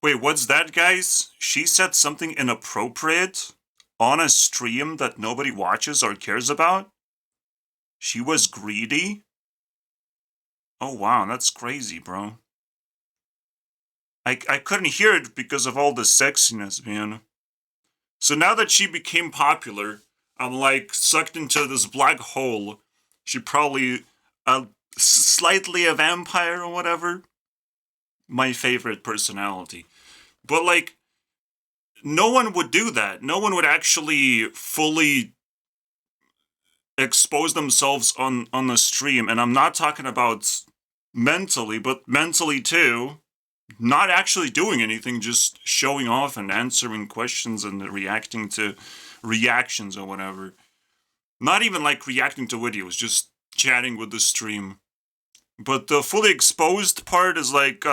Wait, what's that, guys? She said something inappropriate on a stream that nobody watches or cares about? She was greedy? Oh wow, that's crazy, bro. I couldn't hear it because of all the sexiness, man. So now that she became popular, I'm like sucked into this black hole. She probably slightly a vampire or whatever. My favorite personality. But like, no one would do that. No one would actually fully expose themselves on the stream, and I'm not talking about mentally, but mentally too. Not actually doing anything, just showing off and answering questions and reacting to reactions or whatever. Not even like reacting to videos, just chatting with the stream. But the fully exposed part is like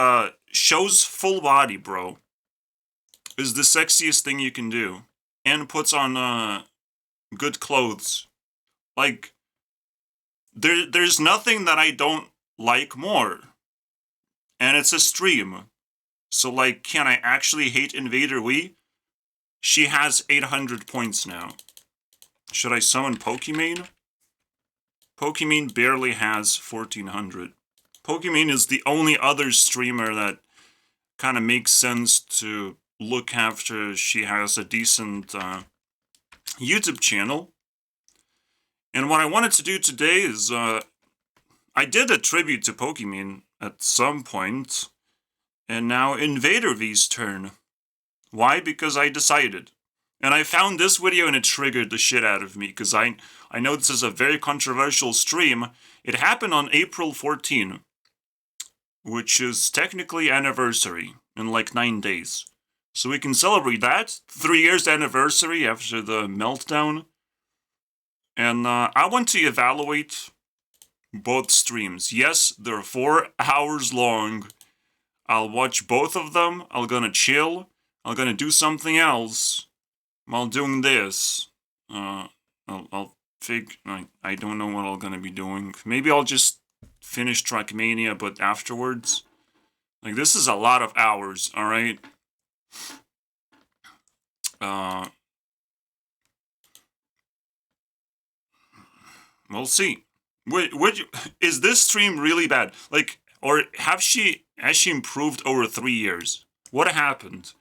shows full body, bro. Is the sexiest thing you can do, and puts on good clothes. Like there's nothing that I don't like more, and it's a stream. So like, can I actually hate InvaderVie? She has 800 points now. Should I summon Pokimane? Pokimane barely has 1400. Pokimane is the only other streamer that kind of makes sense to look after. She has a decent YouTube channel. And what I wanted to do today is, I did a tribute to Pokimane at some point, and now InvaderVie's turn. Why? Because I decided. And I found this video and it triggered the shit out of me, because I know this is a very controversial stream. It happened on April 14, which is technically anniversary, in like 9 days. So we can celebrate that. 3 years anniversary after the meltdown. And I want to evaluate both streams. Yes, they're 4 hours long. I'll watch both of them. I'm gonna chill. I'm gonna do something else while doing this. I'll I don't know what I'm gonna be doing. Maybe I'll just finish Trackmania, but afterwards. Like, this is a lot of hours, alright? We'll see. Is this stream really bad? Like, or has she improved over 3 years? What happened?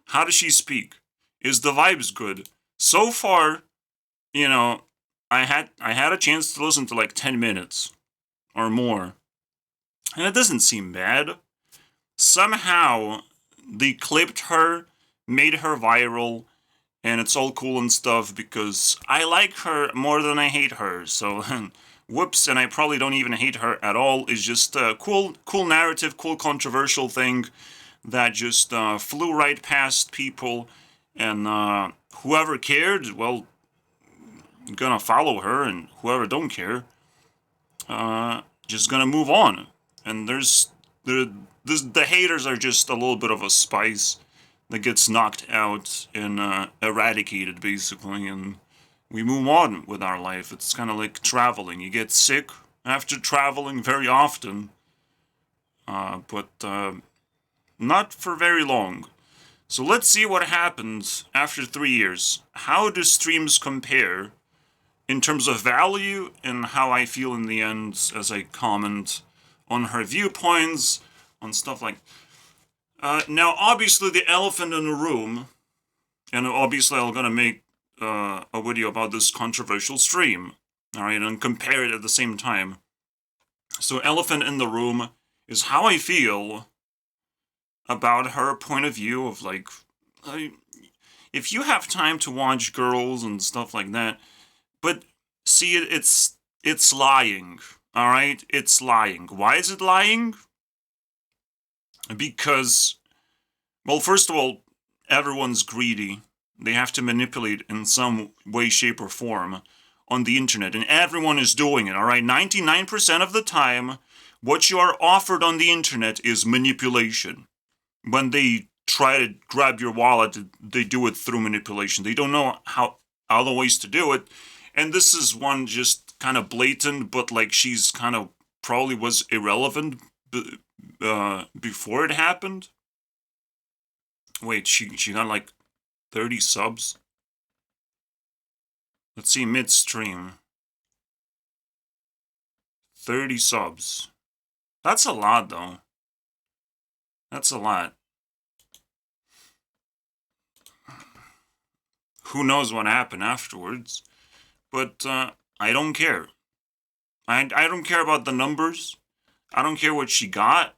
How does she speak? Is the vibes good? So far, you know, I had a chance to listen to like 10 minutes or more. And it doesn't seem bad. Somehow they clipped her, made her viral, and it's all cool and stuff because I like her more than I hate her. So whoops, and I probably don't even hate her at all. It's just a cool narrative, cool controversial thing that just flew right past people, and whoever cared, well, gonna follow her, and whoever don't care, just gonna move on. And the haters are just a little bit of a spice that gets knocked out and eradicated, basically, and we move on with our life. It's kind of like traveling. You get sick after traveling very often, but not for very long. So let's see what happens after 3 years. How do streams compare in terms of value and how I feel in the end as I comment on her viewpoints, on stuff like... now, obviously, the elephant in the room, and obviously I'm gonna make a video about this controversial stream, alright, and compare it at the same time. So, elephant in the room is how I feel about her point of view of, like, if you have time to watch girls and stuff like that, but see, it's lying, alright? It's lying. Why is it lying? Because, well, first of all, everyone's greedy. They have to manipulate in some way, shape, or form on the internet, and everyone is doing it, alright? 99% of the time, what you are offered on the internet is manipulation. When they try to grab your wallet, they do it through manipulation. They don't know how other ways to do it, and this is one just kind of blatant, but like she's kind of probably was irrelevant before it happened. Wait, she got like 30 subs? Let's see, midstream. 30 subs. That's a lot, though. That's a lot. Who knows what happened afterwards? But I don't care. I don't care about the numbers. I don't care what she got.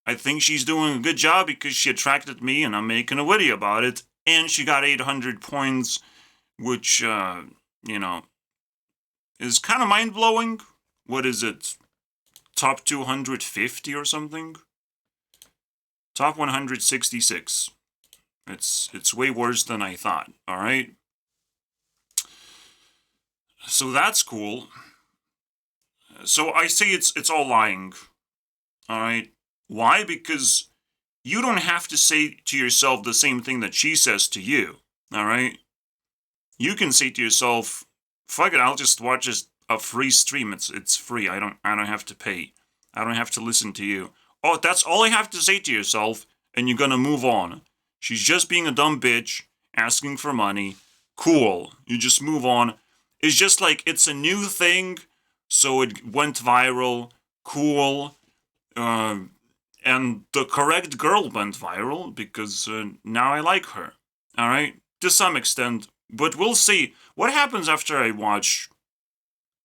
I think she's doing a good job because she attracted me and I'm making a video about it. And she got 800 points, which, you know, is kind of mind-blowing. What is it? Top 250 or something? Top 166. It's way worse than I thought, alright? So that's cool. So I say it's all lying. Alright? Why? Because you don't have to say to yourself the same thing that she says to you. Alright? You can say to yourself, fuck it, I'll just watch a free stream. It's free. I don't have to pay. I don't have to listen to you. Oh, that's all I have to say to yourself, and you're gonna move on. She's just being a dumb bitch, asking for money. Cool. You just move on. It's just like, it's a new thing, so it went viral. Cool. And the correct girl went viral, because now I like her. Alright? To some extent. But we'll see. What happens after I watch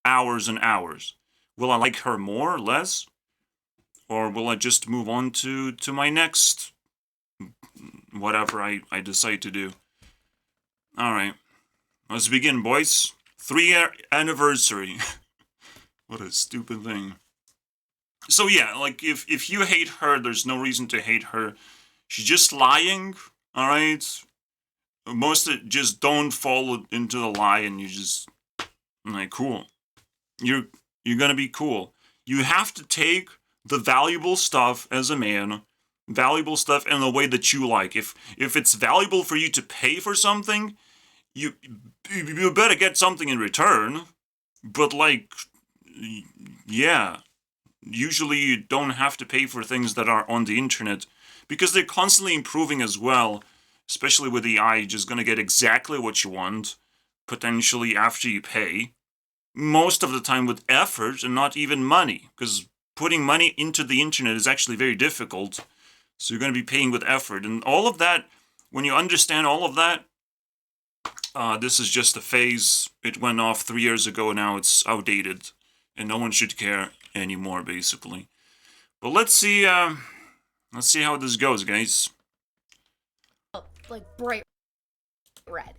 hours and hours? Will I like her more or less? Or will I just move on to my next whatever I decide to do? Alright. Let's begin, boys. 3-year anniversary. What a stupid thing. So yeah, like, if you hate her, there's no reason to hate her. She's just lying, alright? Most of it, just don't fall into the lie and you just, like, cool. You're gonna be cool. You have to take the valuable stuff as a man, valuable stuff in the way that you like. If it's valuable for you to pay for something, you better get something in return. But, like, yeah, usually you don't have to pay for things that are on the internet, because they're constantly improving as well, especially with AI. You're just gonna get exactly what you want, potentially after you pay. Most of the time with effort and not even money, because putting money into the internet is actually very difficult. So you're going to be paying with effort. And all of that, when you understand all of that, this is just a phase. It went off 3 years ago, now it's outdated. And no one should care anymore, basically. But let's see how this goes, guys. Like bright red.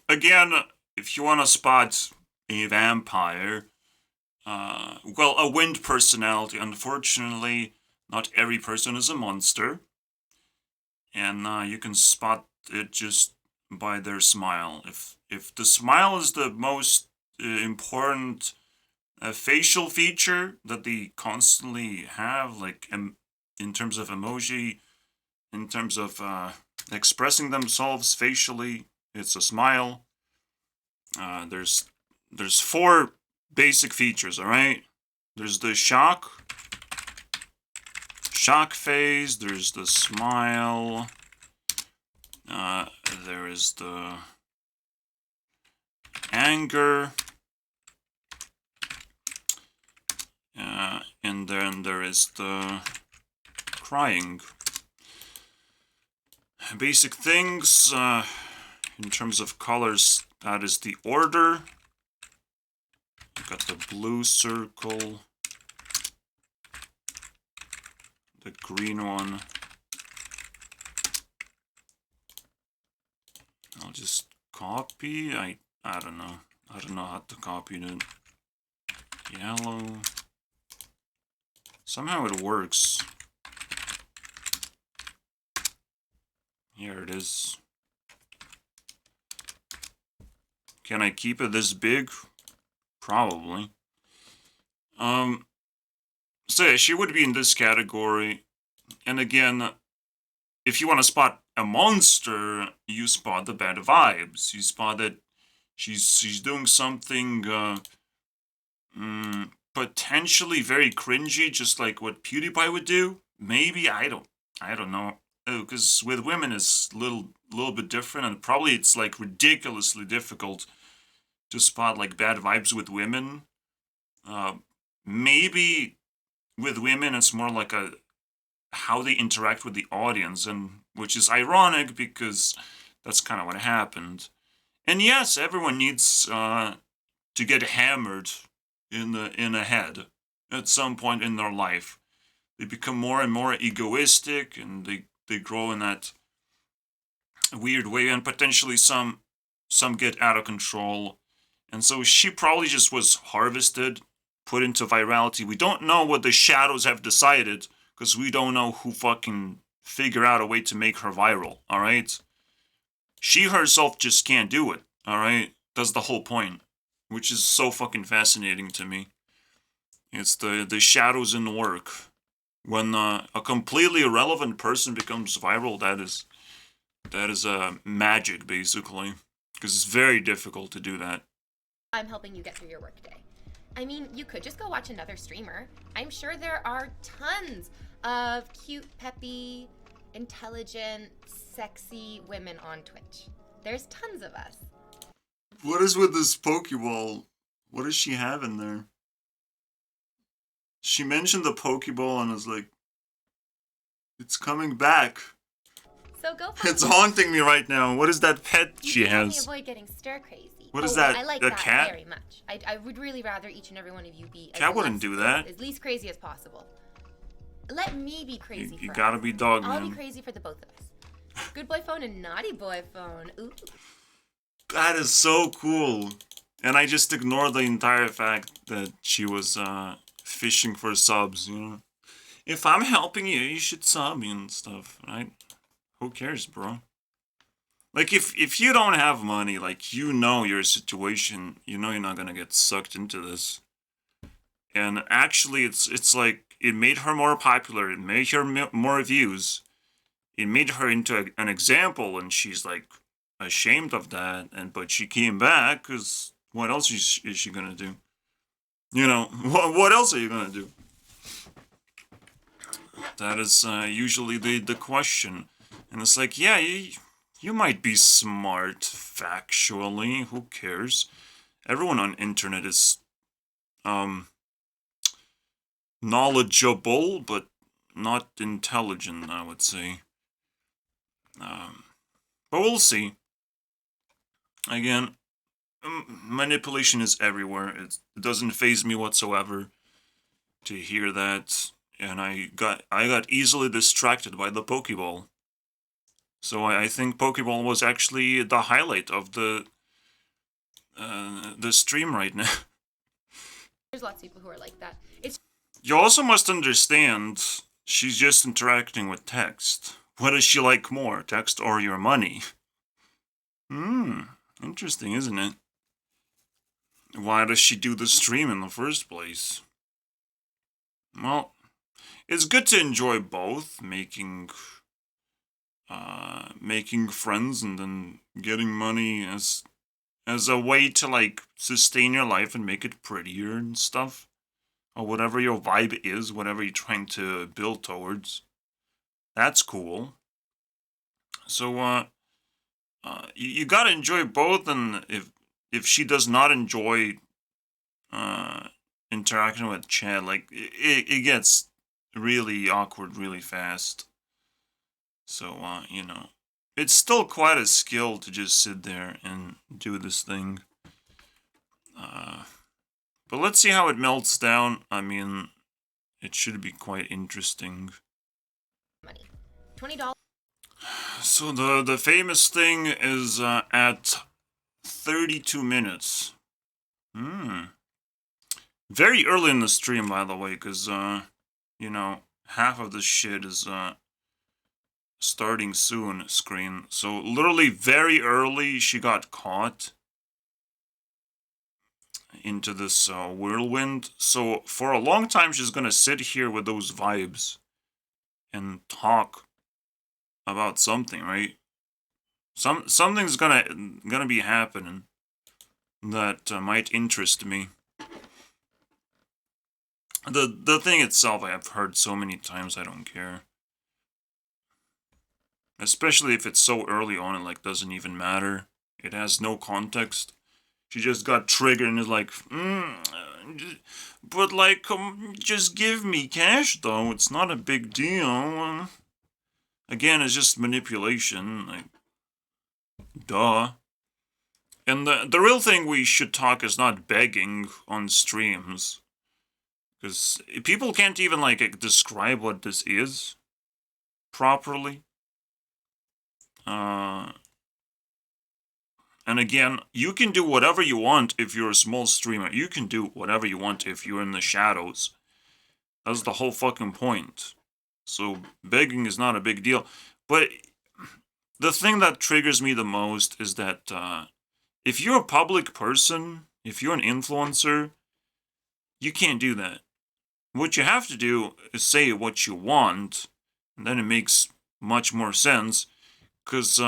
Again, if you want to spot a vampire, well, a wind personality, unfortunately, not every person is a monster. And you can spot it just by their smile. If the smile is the most important facial feature that they constantly have, like in terms of emoji, in terms of expressing themselves facially, it's a smile. There's 4 basic features, alright? There's the shock phase, there's the smile, there is the anger, and then there is the crying. Basic things, in terms of colors, that is the order. You got the blue circle, the green one. I'll just copy. I don't know. I don't know how to copy it. Yellow. Somehow it works. Here it is. Can I keep it this big? Probably. So yeah, she would be in this category. And again, if you want to spot a monster, you spot the bad vibes. You spot that she's doing something potentially very cringy, just like what PewDiePie would do. Maybe, I I don't know. Because with women it's little bit different, and probably it's like ridiculously difficult to spot like bad vibes with women. Uh, Maybe with women it's more like a how they interact with the audience, and which is ironic because that's kind of what happened. And yes, everyone needs to get hammered in the head at some point in their life. They become more and more egoistic, and they grow in that weird way, and potentially some get out of control. And so she probably just was harvested, put into virality. We don't know what the shadows have decided, because we don't know who fucking figure out a way to make her viral, alright? She herself just can't do it, alright? That's the whole point, which is so fucking fascinating to me. It's the shadows in work. When a completely irrelevant person becomes viral, that is magic, basically. Because it's very difficult to do that. I'm helping you get through your workday. I mean, you could just go watch another streamer. I'm sure there are tons of cute, peppy, intelligent, sexy women on Twitch. There's tons of us. What is with this Pokeball? What does she have in there? She mentioned the Pokeball and was like, it's coming back. So go. It's haunting me right now. What is that pet she has? You avoid getting stir crazy. What is that? I like a that cat? very much. I would really rather each and every one of you be Cat wouldn't do that. as least crazy as possible. Let me be crazy. You gotta be dog, man. I'll be crazy for the both of us. Good boy phone and naughty boy phone. Ooh. That is so cool. And I just ignored the entire fact that she was fishing for subs, you know. If I'm helping you, you should sub me and stuff, right? Who cares, bro? Like, if you don't have money, like, you know your situation, you know you're not gonna get sucked into this. And actually, it's like, it made her more popular, it made her more views, it made her into an example, and she's, like, ashamed of that, but she came back, because what else is she gonna do? You know, what else are you gonna do? That is usually the question. And it's like, yeah, you might be smart factually, who cares? Everyone on internet is knowledgeable, but not intelligent, I would say. But we'll see. Again, manipulation is everywhere. It doesn't faze me whatsoever to hear that, and I got easily distracted by the Pokeball. So I think Pokeball was actually the highlight of the stream right now. There's lots of people who are like that. You also must understand, she's just interacting with text. What does she like more, text or your money? Interesting, isn't it? Why does she do the stream in the first place? Well, it's good to enjoy both, making friends and then getting money as a way to, like, sustain your life and make it prettier and stuff. Or whatever your vibe is, whatever you're trying to build towards. That's cool. So, you gotta enjoy both, and if she does not enjoy interacting with chat, like, it gets really awkward really fast. So, you know, it's still quite a skill to just sit there and do this thing. But let's see how it melts down. I mean, it should be quite interesting. Money. $20. So the famous thing is at 32 minutes. Very early in the stream, by the way, because, you know, half of the shit is starting soon screen. So literally very early, she got caught into this whirlwind. So for a long time, she's gonna sit here with those vibes and talk about something, right? Something's gonna be happening that might interest me. The thing itself I have heard so many times I don't care. Especially if it's so early on and like doesn't even matter. It has no context. She just got triggered and is like, but like, just give me cash though. It's not a big deal. Again, it's just manipulation. Like, duh. And the real thing we should talk is not begging on streams. Because people can't even, like, describe what this is properly. And again, you can do whatever you want if you're a small streamer. You can do whatever you want if you're in the shadows. That's the whole fucking point. So begging is not a big deal. But the thing that triggers me the most is that if you're a public person, if you're an influencer, you can't do that. What you have to do is say what you want, and then it makes much more sense. Because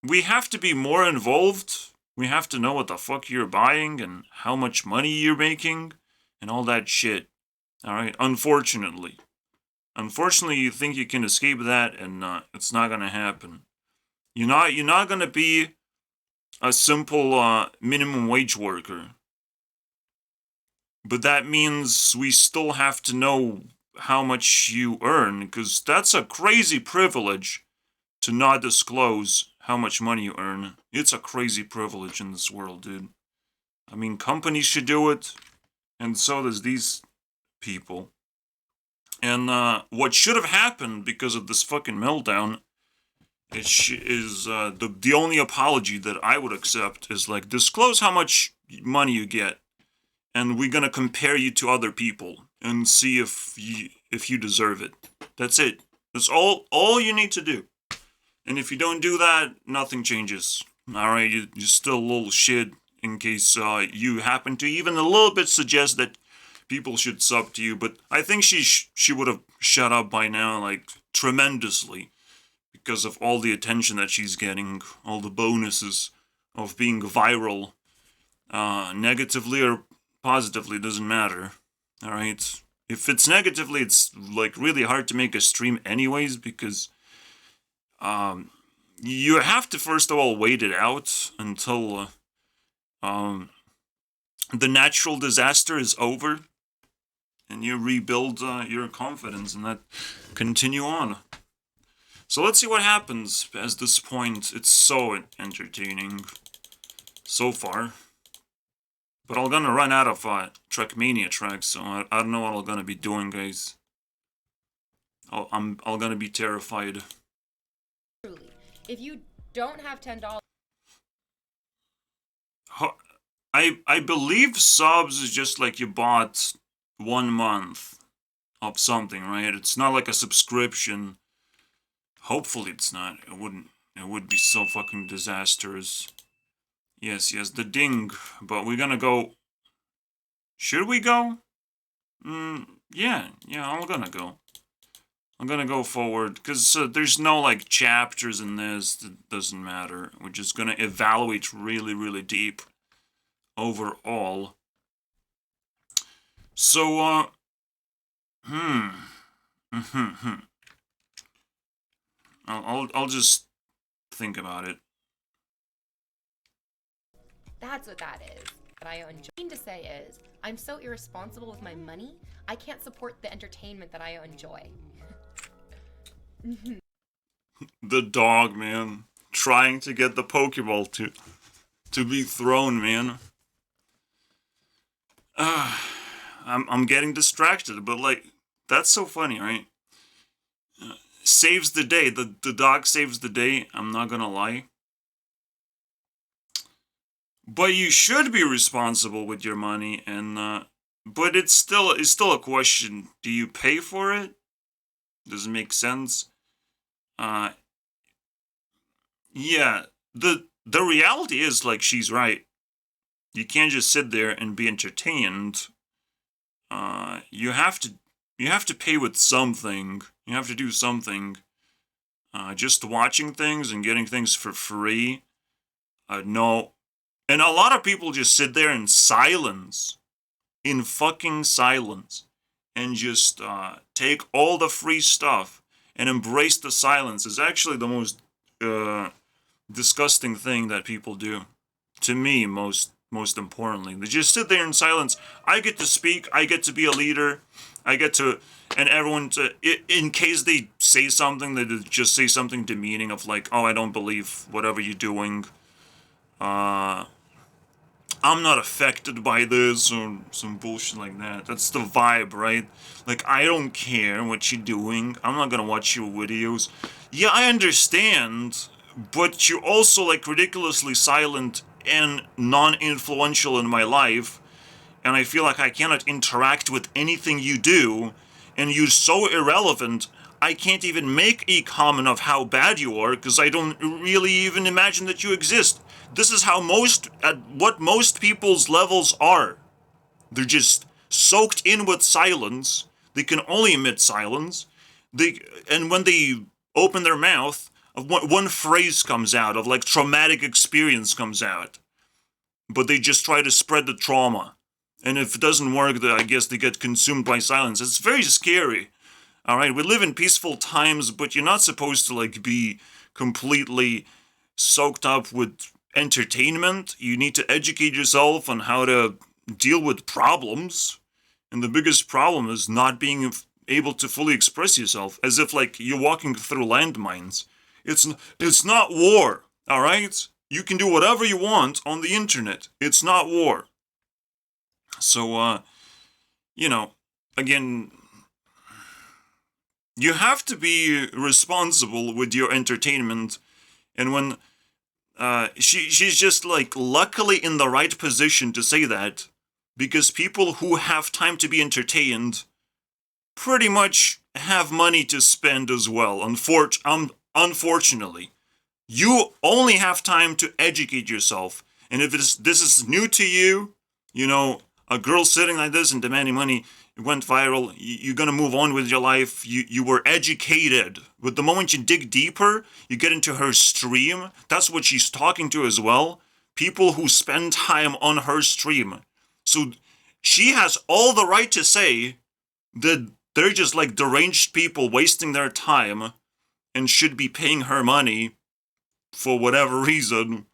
we have to be more involved. We have to know what the fuck you're buying and how much money you're making and all that shit. Alright, unfortunately. Unfortunately, you think you can escape that, and it's not gonna happen. You're not gonna be a simple minimum wage worker. But that means we still have to know how much you earn, because that's a crazy privilege to not disclose how much money you earn. It's a crazy privilege in this world, dude. I mean, companies should do it, and so does these people. And what should have happened because of this fucking meltdown is the only apology that I would accept is like, disclose how much money you get, and we're gonna compare you to other people and see if you deserve it. That's it. That's all you need to do. And if you don't do that, nothing changes. Alright, you're still a little shit in case you happen to even a little bit suggest that people should sub to you. But I think she would have shut up by now, like, tremendously. Because of all the attention that she's getting, all the bonuses of being viral. Negatively or positively, doesn't matter. Alright? If it's negatively, it's, like, really hard to make a stream anyways, because you have to first of all wait it out until the natural disaster is over, and you rebuild your confidence and that continue on. So let's see what happens. At this point, it's so entertaining so far. But I'm gonna run out of Trackmania tracks, so I don't know what I'm gonna be doing, guys. I'm gonna be terrified. Truly, if you don't have $10, I believe subs is just like you bought 1 month of something, right? It's not like a subscription. Hopefully it's not. It would be so fucking disastrous. Yes, the ding. But we're gonna go. Should we go? Yeah, I'm gonna go. I'm gonna go forward, because there's no, like, chapters in this. It doesn't matter. We're just gonna evaluate really, really deep overall. So, I'll just think about it. that's what that is. What I enjoy. What I mean to say is, I'm so irresponsible with my money, I can't support the entertainment that I enjoy. The dog, man. Trying to get the Pokeball to be thrown, man. I'm getting distracted, but, like, that's so funny, right? Saves the day. The dog saves the day, I'm not gonna lie. But you should be responsible with your money, and but it's still a question. Do you pay for it? Does it make sense? Yeah. The reality is, like, she's right. You can't just sit there and be entertained. You have to pay with something. You have to do something. Just watching things and getting things for free. No. And a lot of people just sit there in silence. In fucking silence. And just take all the free stuff. and embrace the silence is actually the most disgusting thing that people do. To me, most importantly, they just sit there in silence. I get to speak. I get to be a leader. I get to, and everyone to, in case they say something, they just say something demeaning of like, oh, I don't believe whatever you're doing. I'm not affected by this or some bullshit like that. That's the vibe, right? Like, I don't care what you're doing. I'm not gonna watch your videos. Yeah, I understand, but you're also like ridiculously silent and non-influential in my life, and I feel like I cannot interact with anything you do, and you're so irrelevant, I can't even make a comment of how bad you are, because I don't really even imagine that you exist. This is how what most people's levels are. They're just soaked in with silence. They can only emit silence. And when they open their mouth, one phrase comes out of like traumatic experience comes out. But they just try to spread the trauma. And if it doesn't work, I guess they get consumed by silence. It's very scary. All right, we live in peaceful times, but you're not supposed to like be completely soaked up with entertainment. You need to educate yourself on how to deal with problems. And the biggest problem is not being able to fully express yourself, as if like you're walking through landmines. It's not war, all right? You can do whatever you want on the internet. It's not war. So, again, you have to be responsible with your entertainment. And when she's just like luckily in the right position to say that, because people who have time to be entertained pretty much have money to spend as well. Unfortunately, you only have time to educate yourself. And if this is new to you, a girl sitting like this and demanding money, it went viral, you're gonna move on with your life, you were educated. But the moment you dig deeper, you get into her stream, that's what she's talking to as well. People who spend time on her stream. So she has all the right to say that they're just like deranged people wasting their time and should be paying her money for whatever reason.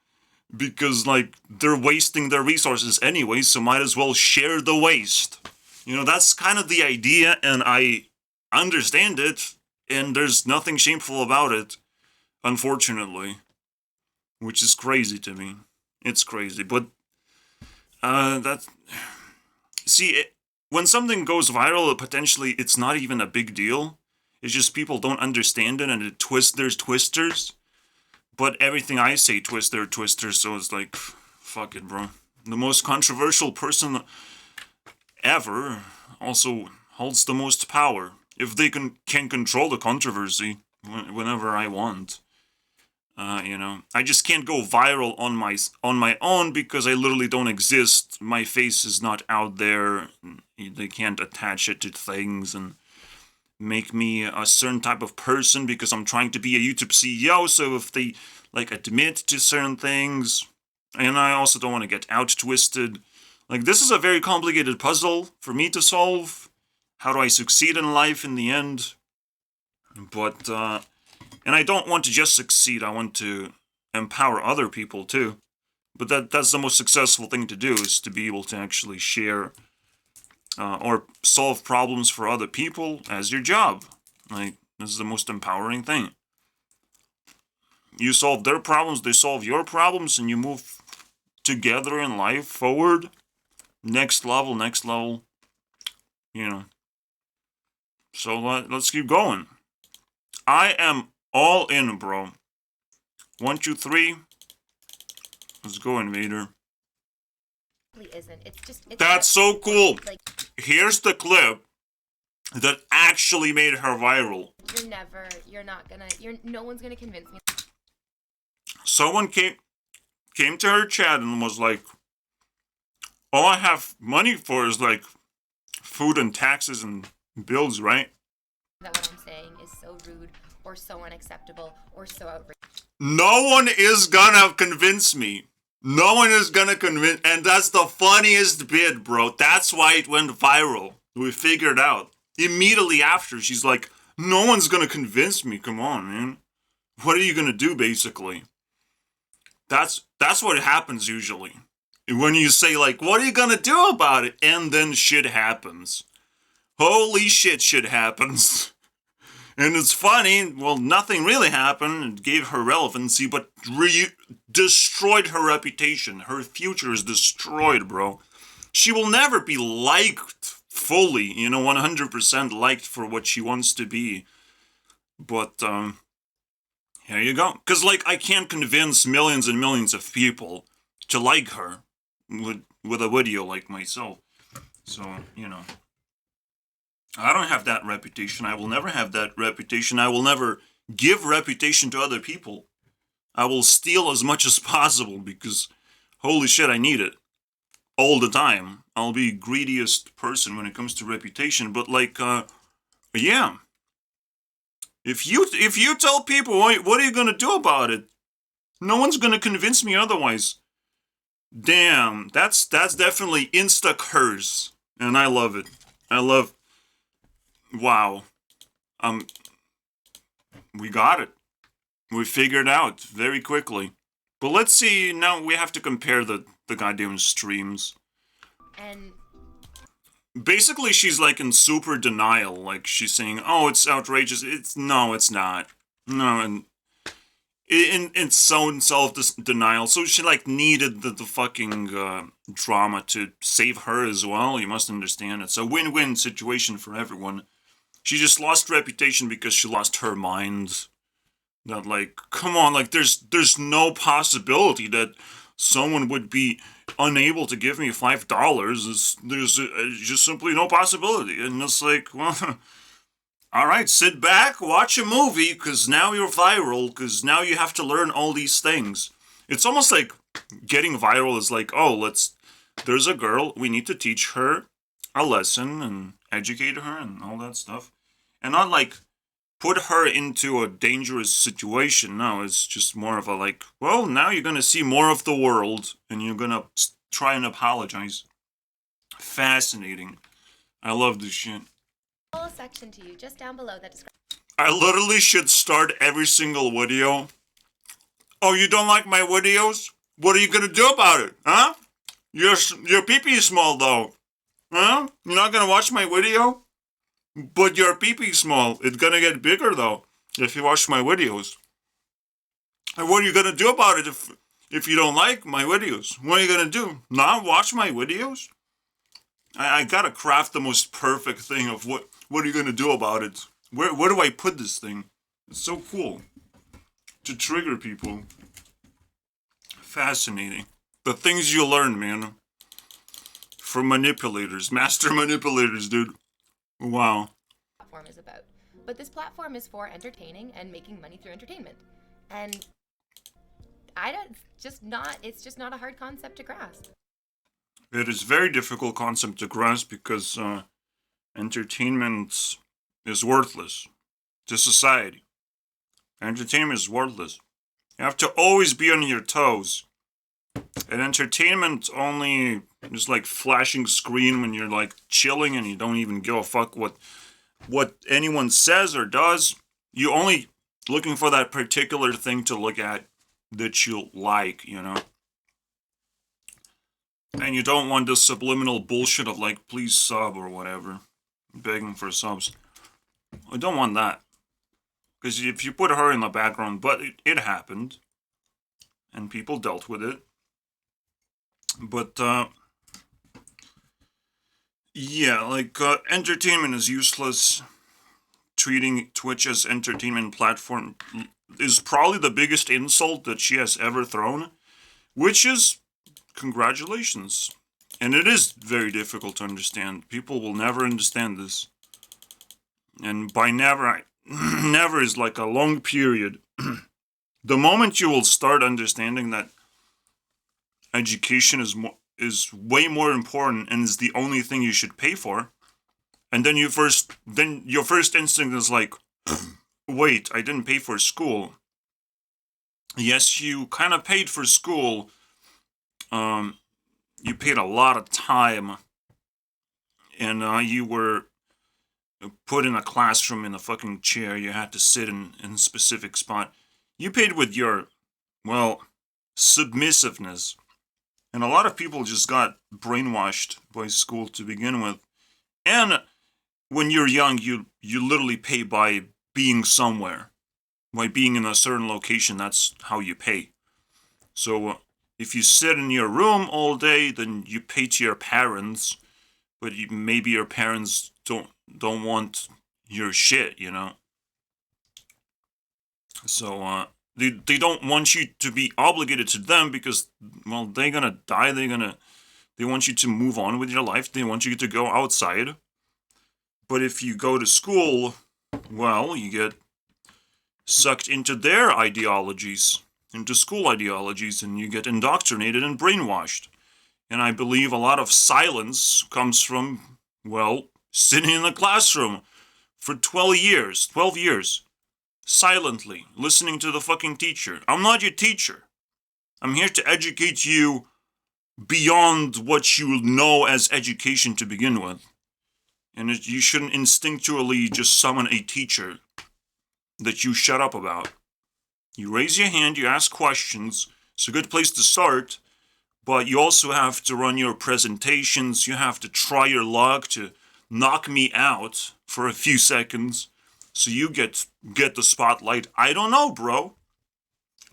Because, like, they're wasting their resources anyway, so might as well share the waste. That's kind of the idea, and I understand it, and there's nothing shameful about it, unfortunately. Which is crazy to me. It's crazy, but, when something goes viral, potentially it's not even a big deal. It's just people don't understand it, and there's twisters. But everything I say they're twisters, so it's like, fuck it, bro. The most controversial person ever also holds the most power. If they can control the controversy whenever I want. I just can't go viral on my own because I literally don't exist. My face is not out there. They can't attach it to things and make me a certain type of person because I'm trying to be a YouTube CEO. So if they like admit to certain things, and I also don't want to get out twisted. Like, this is a very complicated puzzle for me to solve. How do I succeed in life in the end? But and I don't want to just succeed. I want to empower other people too. But that's the most successful thing to do, is to be able to actually share or solve problems for other people as your job. Like, this is the most empowering thing. You solve their problems, they solve your problems, and you move together in life forward. Next level. So let's keep going. I am all in, bro. 1, 2, 3. Let's go, Invader. Isn't. It's That's so cool. Like, here's the clip that actually made her viral. No one's gonna convince me. Someone came to her chat and was like, all I have money for is like food and taxes and bills, right? That what I'm saying is so rude or so unacceptable or so outrageous. No one is gonna convince me. No one is gonna convince, and that's the funniest bit, bro. That's why it went viral. We figured out. Immediately after, she's like, No one's gonna convince me. Come on, man. What are you gonna do, basically? That's what happens usually. When you say, like, what are you gonna do about it? And then shit happens. Holy shit happens. And it's funny, well, nothing really happened. It gave her relevancy, but destroyed her reputation. Her future is destroyed, bro. She will never be liked fully, 100% liked for what she wants to be. But, here you go. Because, like, I can't convince millions and millions of people to like her with a video like myself. So, I don't have that reputation. I will never have that reputation. I will never give reputation to other people. I will steal as much as possible because, holy shit, I need it. All the time. I'll be greediest person when it comes to reputation. But, like, yeah. If you tell people, what are you gonna do about it? No one's gonna convince me otherwise. Damn, that's definitely insta curse, and I love it. Wow. We got it. We figured it out very quickly. But let's see, now we have to compare the goddamn streams. And basically, she's like in super denial. Like, she's saying, oh, it's outrageous. No, it's not. No, and it's so in self-denial. So she, like, needed the fucking drama to save her as well. You must understand. It's a win-win situation for everyone. She just lost reputation because she lost her mind. That, like, come on, like, there's no possibility that someone would be unable to give me $5. There's just simply no possibility. And it's like, well, all right, sit back, watch a movie, because now you're viral, because now you have to learn all these things. It's almost like getting viral is like, oh, there's a girl, we need to teach her a lesson and educate her and all that stuff. And not like put her into a dangerous situation. No, it's just more of a like, well, now you're gonna see more of the world and you're gonna try and apologize. Fascinating. I love this shit. Whole section to you just down below that describes. I literally should start every single video. Oh, you don't like my videos? What are you gonna do about it, huh? Your pee-pee is small though. Huh? You're not gonna watch my video? But your pee-pee small. It's gonna get bigger though if you watch my videos. And what are you gonna do about it if you don't like my videos? What are you gonna do? Not watch my videos? I gotta craft the most perfect thing of what are you gonna do about it? Where do I put this thing? It's so cool to trigger people. Fascinating. The things you learn, man. From manipulators, master manipulators, dude. Wow. Platform is about. But this platform is for entertaining and making money through entertainment. And it's just not a hard concept to grasp. It is a very difficult concept to grasp because entertainment is worthless to society. Entertainment is worthless. You have to always be on your toes. And entertainment only is like flashing screen when you're like chilling and you don't even give a fuck what anyone says or does. You're only looking for that particular thing to look at that you like, And you don't want this subliminal bullshit of like, please sub or whatever. Begging for subs. I don't want that. Because if you put her in the background, but it happened. And people dealt with it. But, yeah, like, entertainment is useless. Treating Twitch as entertainment platform is probably the biggest insult that she has ever thrown. Which is, congratulations. And it is very difficult to understand. People will never understand this. And by never, never is like a long period. The moment you will start understanding that education is way more important and is the only thing you should pay for, and then your first instinct is like, wait, I didn't pay for school. Yes, you kind of paid for school. You paid a lot of time, and you were put in a classroom in a fucking chair. You had to sit in a specific spot. You paid with your, well, submissiveness. And a lot of people just got brainwashed by school to begin with. And when you're young, you literally pay by being somewhere. By being in a certain location, that's how you pay. So if you sit in your room all day, then you pay to your parents, but maybe your parents don't want your shit, you know. So they don't want you to be obligated to them because, well, they're gonna die. They want you to move on with your life. They want you to go outside. But if you go to school, well, you get sucked into their ideologies, into school ideologies, and you get indoctrinated and brainwashed. And I believe a lot of silence comes from, well, sitting in a classroom for 12 years, silently, listening to the fucking teacher. I'm not your teacher. I'm here to educate you beyond what you know as education to begin with. And you shouldn't instinctually just summon a teacher that you shut up about. You raise your hand, you ask questions. It's a good place to start, but you also have to run your presentations. You have to try your luck to knock me out for a few seconds so you get the spotlight. I don't know, bro.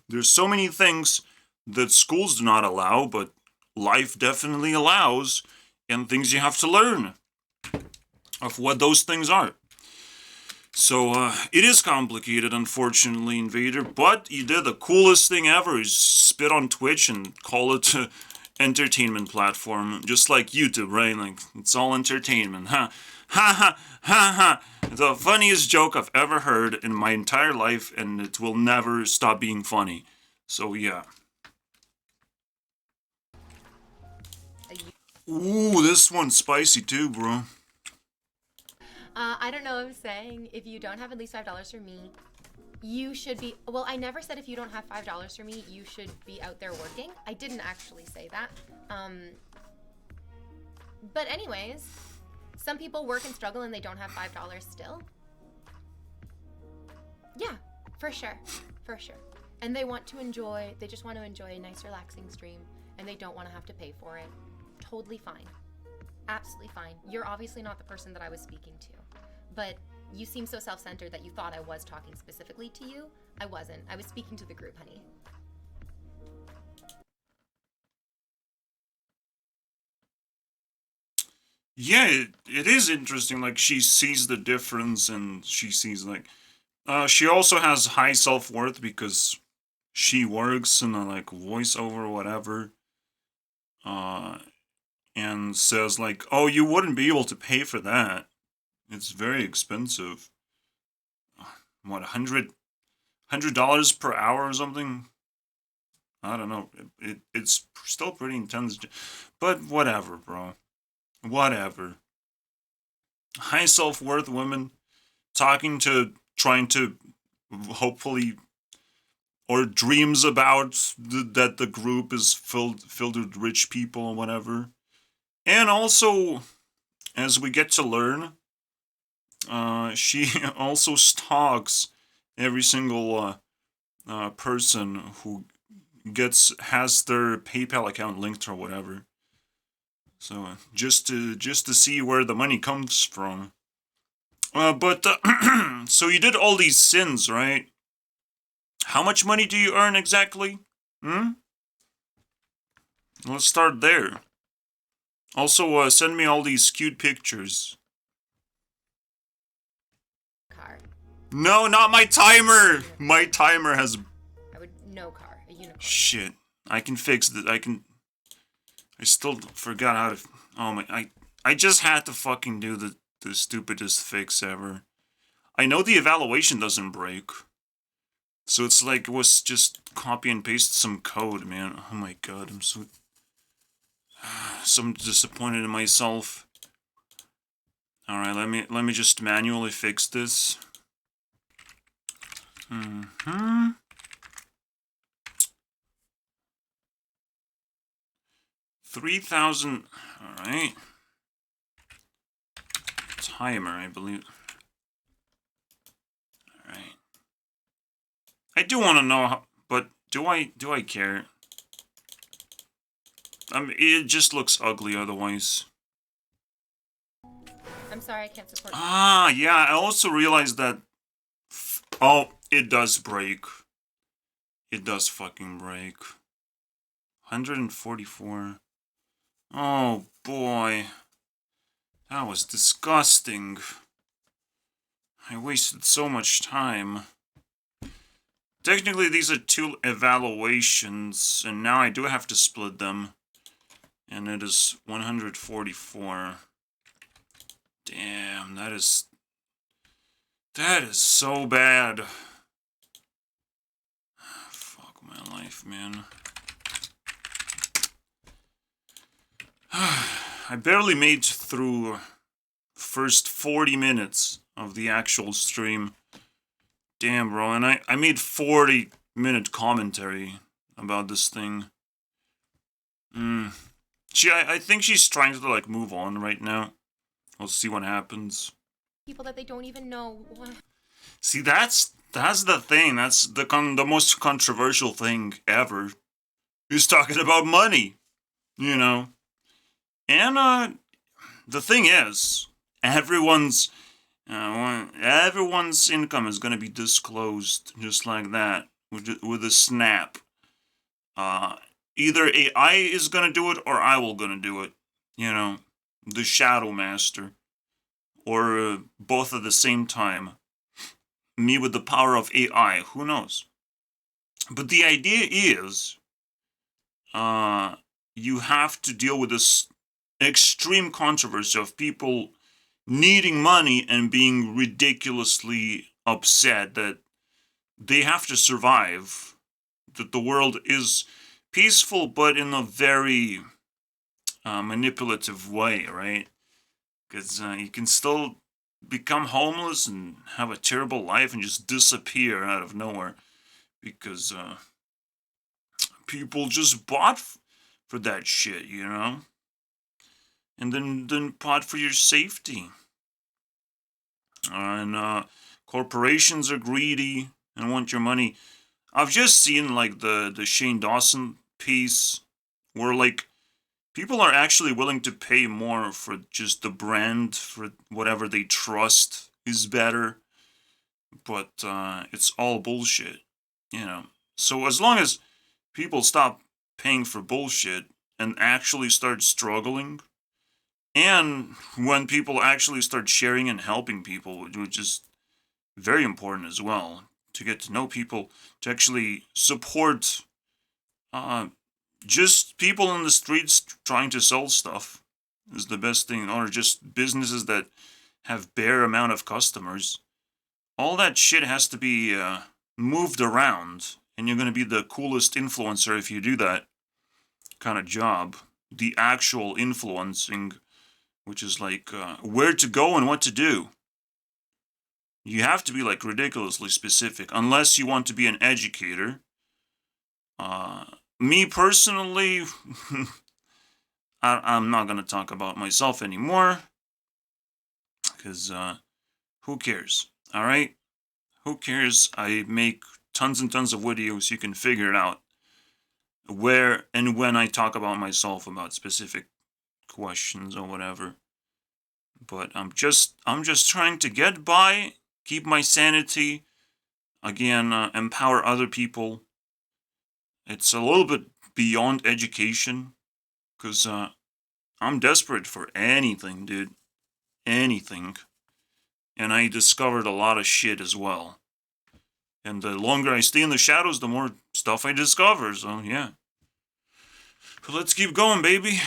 There's so many things that schools do not allow, but life definitely allows, and things you have to learn of what those things are. So, it is complicated, unfortunately, Invader, but you did the coolest thing ever, is spit on Twitch and call it an entertainment platform, just like YouTube, right? Like, it's all entertainment, huh? Ha ha ha ha! The funniest joke I've ever heard in my entire life, and it will never stop being funny. So, yeah. Ooh, this one's spicy too, bro. I don't know. I'm saying if you don't have at least $5 for me, you should be. Well, I never said if you don't have $5 for me, you should be out there working. I didn't actually say that. But anyways, some people work and struggle and they don't have $5 still. Yeah, for sure, for sure. And they want to enjoy. They just want to enjoy a nice, relaxing stream, and they don't want to have to pay for it. Totally fine. Absolutely fine. You're obviously not the person that I was speaking to, but you seem so self-centered that you thought I was talking specifically to you. I wasn't. I was speaking to the group, honey. Yeah, it is interesting. Like, she sees the difference, and she sees, like, she also has high self-worth because she works in a, like, voiceover or whatever. And says, like, oh, you wouldn't be able to pay for that. It's very expensive. What, $100 per hour or something? I don't know. It's still pretty intense. But whatever, bro. Whatever. High self-worth women trying to hopefully, or dreams about that the group is filled with rich people or whatever. And also, as we get to learn, she also stalks every single person who has their PayPal account linked or whatever. So just to see where the money comes from. But so you did all these sins, right? How much money do you earn exactly? Let's start there. Also, send me all these cute pictures. Car. No, not my timer! My timer has... No car. A unicorn. Shit. I can fix that. I still forgot how to... Oh my... I just had to fucking do the stupidest fix ever. I know the evaluation doesn't break. So it's like it was just copy and paste some code, man. Oh my god, I'm so disappointed in myself. Alright, let me just manually fix this. 3,000. Alright. Timer, I believe. I do want to know, but do I care? It just looks ugly otherwise. I'm sorry, I can't support you. Ah, yeah, I also realized that... Oh, it does break. It does fucking break. 144. Oh, boy. That was disgusting. I wasted so much time. Technically, these are 2 evaluations, and now I do have to split them. And it is 144. Damn, that is so bad. Fuck my life, man. I barely made through first 40 minutes of the actual stream. Damn, bro, and I made 40-minute commentary about this thing. I think she's trying to, like, move on right now. We'll see what happens. People that they don't even know. See, that's the thing. That's the most controversial thing ever. He's talking about money, you know. And the thing is, everyone's income is gonna be disclosed just like that with a snap. Either AI is gonna do it or I will gonna do it. You know, the Shadow Master, or both at the same time. Me with the power of AI, who knows? But the idea is, you have to deal with this extreme controversy of people needing money and being ridiculously upset that they have to survive, that the world is peaceful but in a very manipulative way, right? Because you can still become homeless and have a terrible life and just disappear out of nowhere because people just bought for that shit, you know? And then bought for your safety. And corporations are greedy and want your money. I've just seen, like, the Shane Dawson piece where, like, people are actually willing to pay more for just the brand, for whatever they trust is better. But it's all bullshit, you know? So as long as people stop paying for bullshit and actually start struggling, and when people actually start sharing and helping people, which is very important as well, to get to know people, to actually support just people in the streets trying to sell stuff is the best thing, or just businesses that have bare amount of customers. All that shit has to be moved around, and you're going to be the coolest influencer if you do that kind of job. The actual influencing, which is like where to go and what to do. You have to be, like, ridiculously specific, unless you want to be an educator. Me personally, I'm not going to talk about myself anymore, because who cares, alright? Who cares? I make tons and tons of videos, you can figure it out where and when I talk about myself about specific questions or whatever. But I'm just trying to get by, keep my sanity, again, empower other people. It's a little bit beyond education, because I'm desperate for anything, dude. Anything. And I discovered a lot of shit as well. And the longer I stay in the shadows, the more stuff I discover, so yeah. But let's keep going, baby.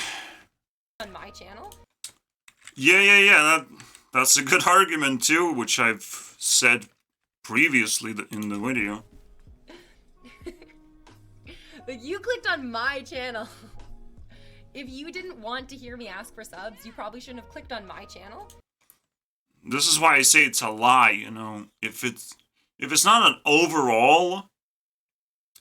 On my channel? Yeah. That's a good argument too, which I've said previously in the video. But you clicked on my channel. If you didn't want to hear me ask for subs, you probably shouldn't have clicked on my channel. This is why I say it's a lie, you know. If it's not an overall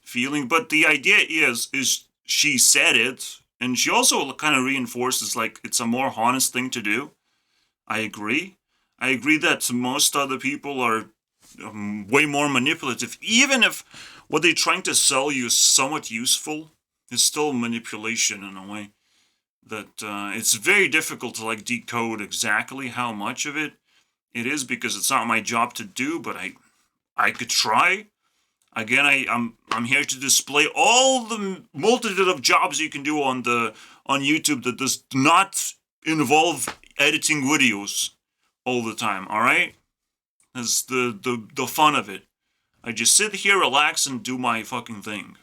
feeling, but the idea is she said it, and she also kind of reinforces, like, it's a more honest thing to do. I agree that most other people are way more manipulative. Even if what they're trying to sell you is somewhat useful, it's still manipulation in a way that it's very difficult to like decode exactly how much of it is, because it's not my job to do, but I could try. Again, I'm here to display all the multitude of jobs you can do on YouTube that does not involve editing videos all the time. All right, that's the fun of it. I just sit here, relax, and do my fucking thing,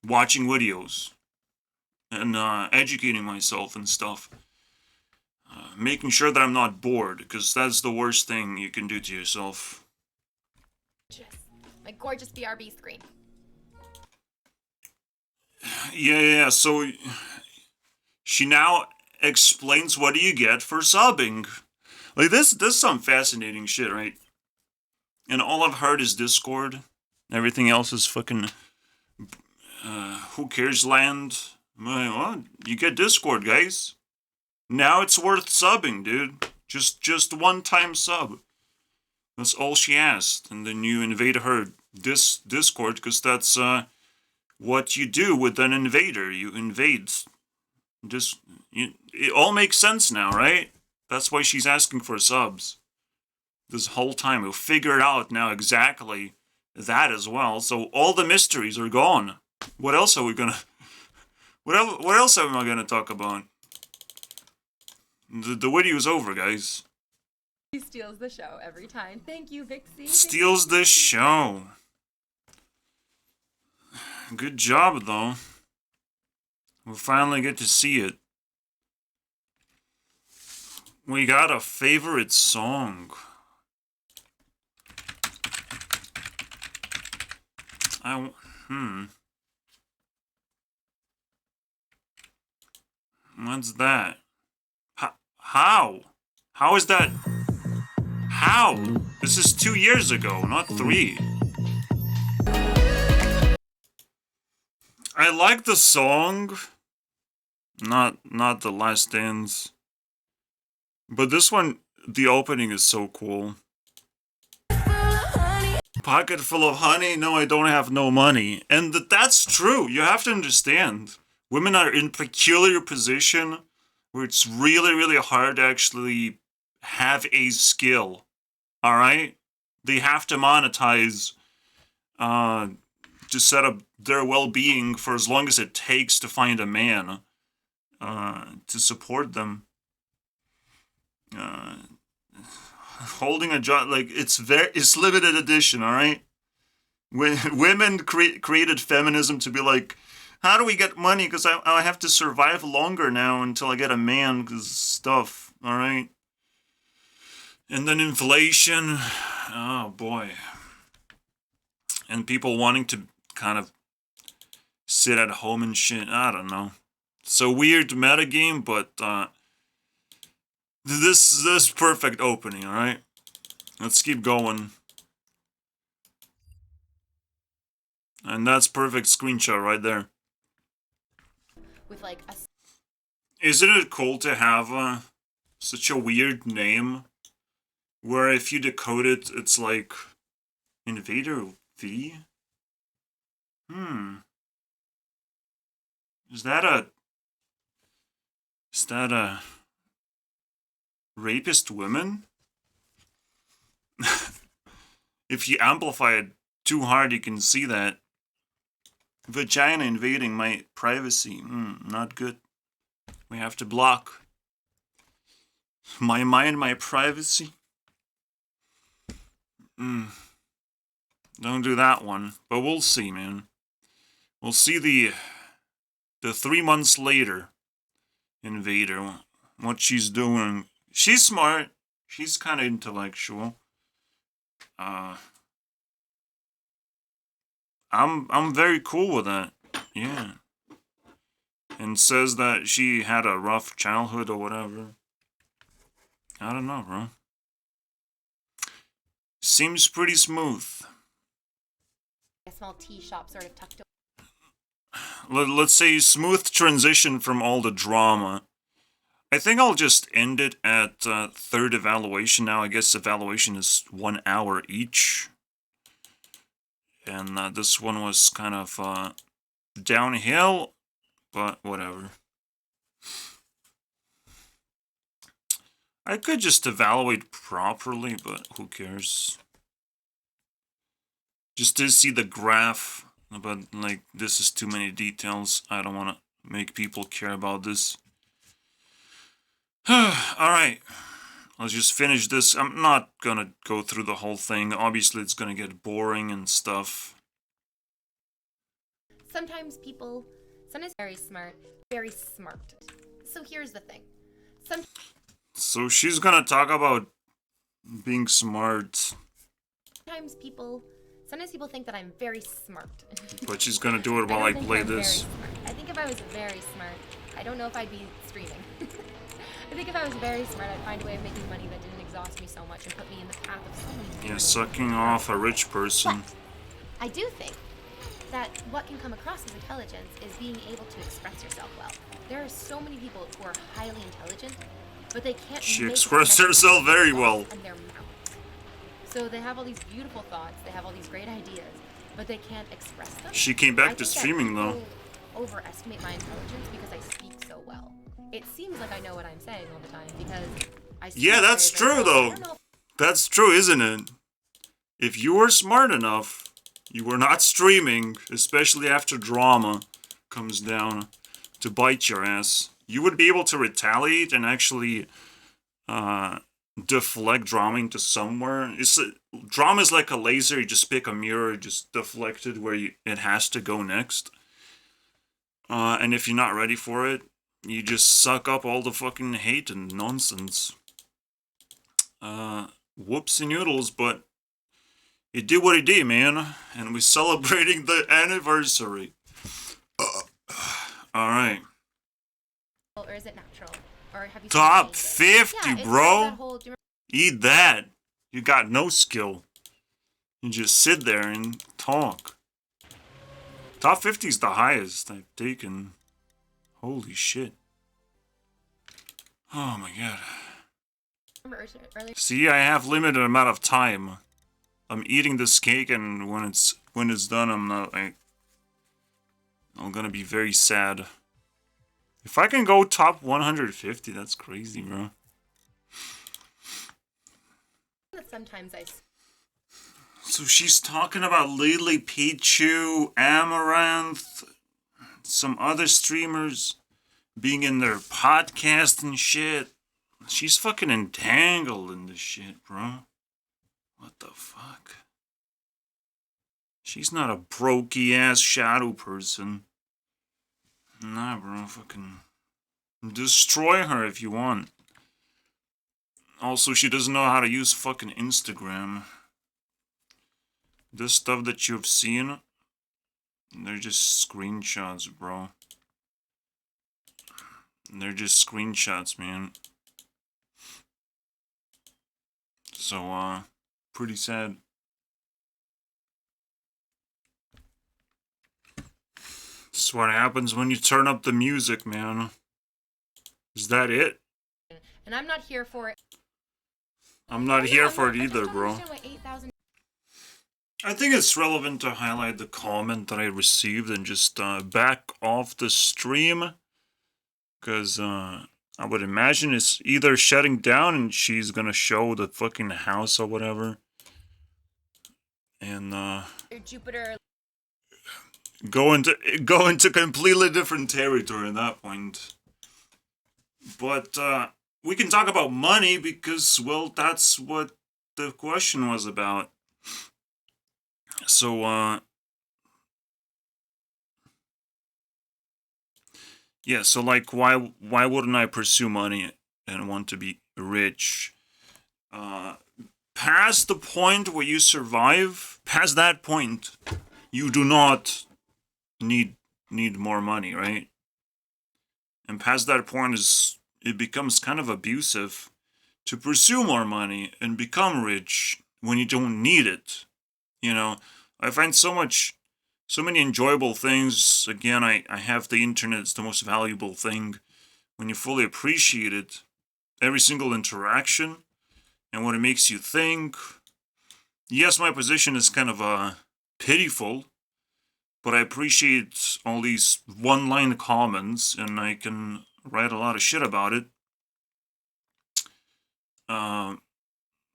watching videos and educating myself and stuff, making sure that I'm not bored, because that's the worst thing you can do to yourself. My gorgeous BRB screen. Yeah. So she now explains what do you get for subbing. Like this is some fascinating shit, right? And all I've heard is Discord. Everything else is fucking who cares land. Well, you get Discord, guys. Now it's worth subbing, dude. Just one time sub. That's all she asked, and then you invade her Discord, because that's what you do with an invader. You invade. It all makes sense now, right? That's why she's asking for subs. This whole time, we'll figure it out now exactly that as well. So all the mysteries are gone. What else are we gonna? What else am I gonna talk about? The video's over, guys. He steals the show every time. Thank you, Vixie. Steals the show. Good job, though. We'll finally get to see it. We got a favorite song. What's that? How? How is that? How? This is 2 years ago, not 3. I like the song. Not the last dance. But this one, the opening is so cool. Pocket full of honey? No, I don't have no money. And that's true. You have to understand. Women are in peculiar position where it's really, really hard to actually have a skill. Alright? They have to monetize to set up their well-being for as long as it takes to find a man to support them. Holding a job, like, it's limited edition, alright? Women created feminism to be like, how do we get money? Because I have to survive longer now until I get a man, because stuff, alright? And then inflation, oh boy. And people wanting to kind of sit at home and shit, I don't know. It's a weird metagame, but this perfect opening, alright? Let's keep going. And that's perfect screenshot right there. With like a... Isn't it cool to have such a weird name? Where if you decode it, it's like InvaderVie? Is that a rapist woman? If you amplify it too hard, you can see that. Vagina invading my privacy. Not good. We have to block. My mind, my privacy. Don't do that one. But we'll see, man. We'll see the 3 months later invader. What she's doing. She's smart. She's kind of intellectual. I'm very cool with that. Yeah. And says that she had a rough childhood or whatever. I don't know, bro. Seems pretty smooth. A small tea shop sort of tucked away. Let's say smooth transition from all the drama. I think I'll just end it at third evaluation now. I guess evaluation is 1 hour each. And this one was kind of downhill, but whatever. I could just evaluate properly, but who cares? Just to see the graph, but like this is too many details. I don't want to make people care about this. Alright, let's just finish this. I'm not gonna go through the whole thing. Obviously, it's gonna get boring and stuff. Sometimes very smart, very smart. So here's the thing. So she's gonna talk about being smart. Sometimes people think that I'm very smart. But she's gonna do it while I play this. I think if I was very smart, I don't know if I'd be streaming. I think if I was very smart, I'd find a way of making money that didn't exhaust me so much and put me in the path of so many. Yeah, sucking off a rich person. But I do think that what can come across as intelligence is being able to express yourself well. There are so many people who are highly intelligent, but they can't. She expressed herself very well. And their mouths. So they have all these beautiful thoughts, they have all these great ideas, but they can't express them. She came back to streaming though. Overestimate my intelligence because I speak so well. It seems like I know what I'm saying all the time because I speak Yeah, that's very, very true well. though. That's true, isn't it? If you were smart enough, you were not streaming, especially after drama comes down to bite your ass. You would be able to retaliate and actually deflect drama into somewhere. Drama is like a laser. You just pick a mirror, just deflect it where it has to go next. And if you're not ready for it, you just suck up all the fucking hate and nonsense. Whoopsie noodles, but it did what it did, man. And we're celebrating the anniversary. Alright. Or is it natural? Or have you Top 50, yeah, bro. Eat that. You got no skill. You just sit there and talk. Top 50 is the highest I've taken. Holy shit. Oh my god. See, I have limited amount of time. I'm eating this cake, and when it's done, I'm gonna be very sad. If I can go top 150, that's crazy, bro. Sometimes So she's talking about Lily Pichu, Amaranth, some other streamers being in their podcast and shit. She's fucking entangled in this shit, bro. What the fuck? She's not a brokey ass shadow person. Nah, bro, fucking destroy her if you want. Also, she doesn't know how to use fucking Instagram. This stuff that you've seen, they're just screenshots, bro. They're just screenshots, man. So, pretty sad. This is what happens when you turn up the music, man. Is that it? And I'm not here for it. I'm not here for it either, bro. I think it's relevant to highlight the comment that I received and just back off the stream. Because I would imagine it's either shutting down and she's gonna show the fucking house or whatever. And Jupiter. go into completely different territory at that point. But we can talk about money because, well, that's what the question was about. So, yeah, so like why wouldn't I pursue money and want to be rich? Past the point where you survive, past that point, you do not need more money, right? And past that point it becomes kind of abusive to pursue more money and become rich when you don't need it. You know, I find so many enjoyable things. Again, I have the internet, it's the most valuable thing. when you fully appreciate it, every single interaction, and what it makes you think. Yes, my position is kind of pitiful, but I appreciate all these one-line comments, and I can write a lot of shit about it.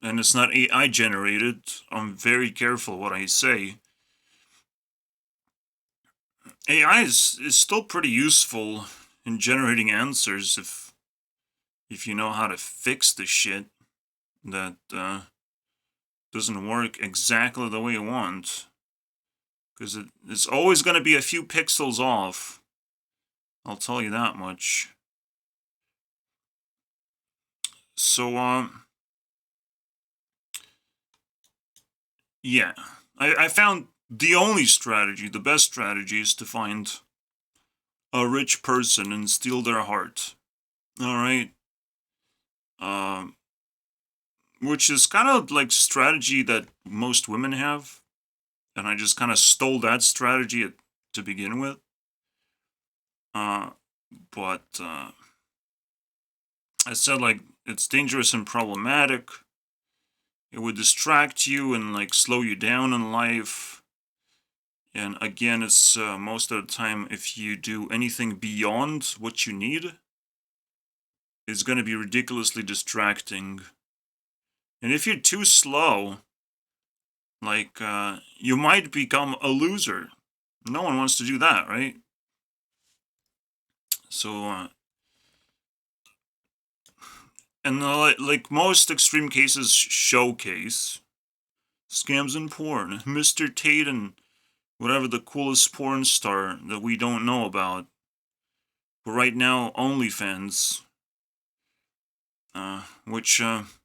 And it's not AI generated. I'm very careful what I say. AI is still pretty useful in generating answers if you know how to fix the shit that doesn't work exactly the way you want. Because it's always going to be a few pixels off. I'll tell you that much. So, yeah. I found the only strategy, the best strategy, is to find a rich person and steal their heart. Alright? Which is kind of like strategy that most women have. And I just kind of stole that strategy to begin with. But I said, like, it's dangerous and problematic. It would distract you and, like, slow you down in life. And again, it's most of the time, if you do anything beyond what you need, it's going to be ridiculously distracting. And if you're too slow, like, you might become a loser. No one wants to do that, right? So, and like most extreme cases showcase scams in porn, Mr. Tate and whatever the coolest porn star that we don't know about. But right now, OnlyFans, which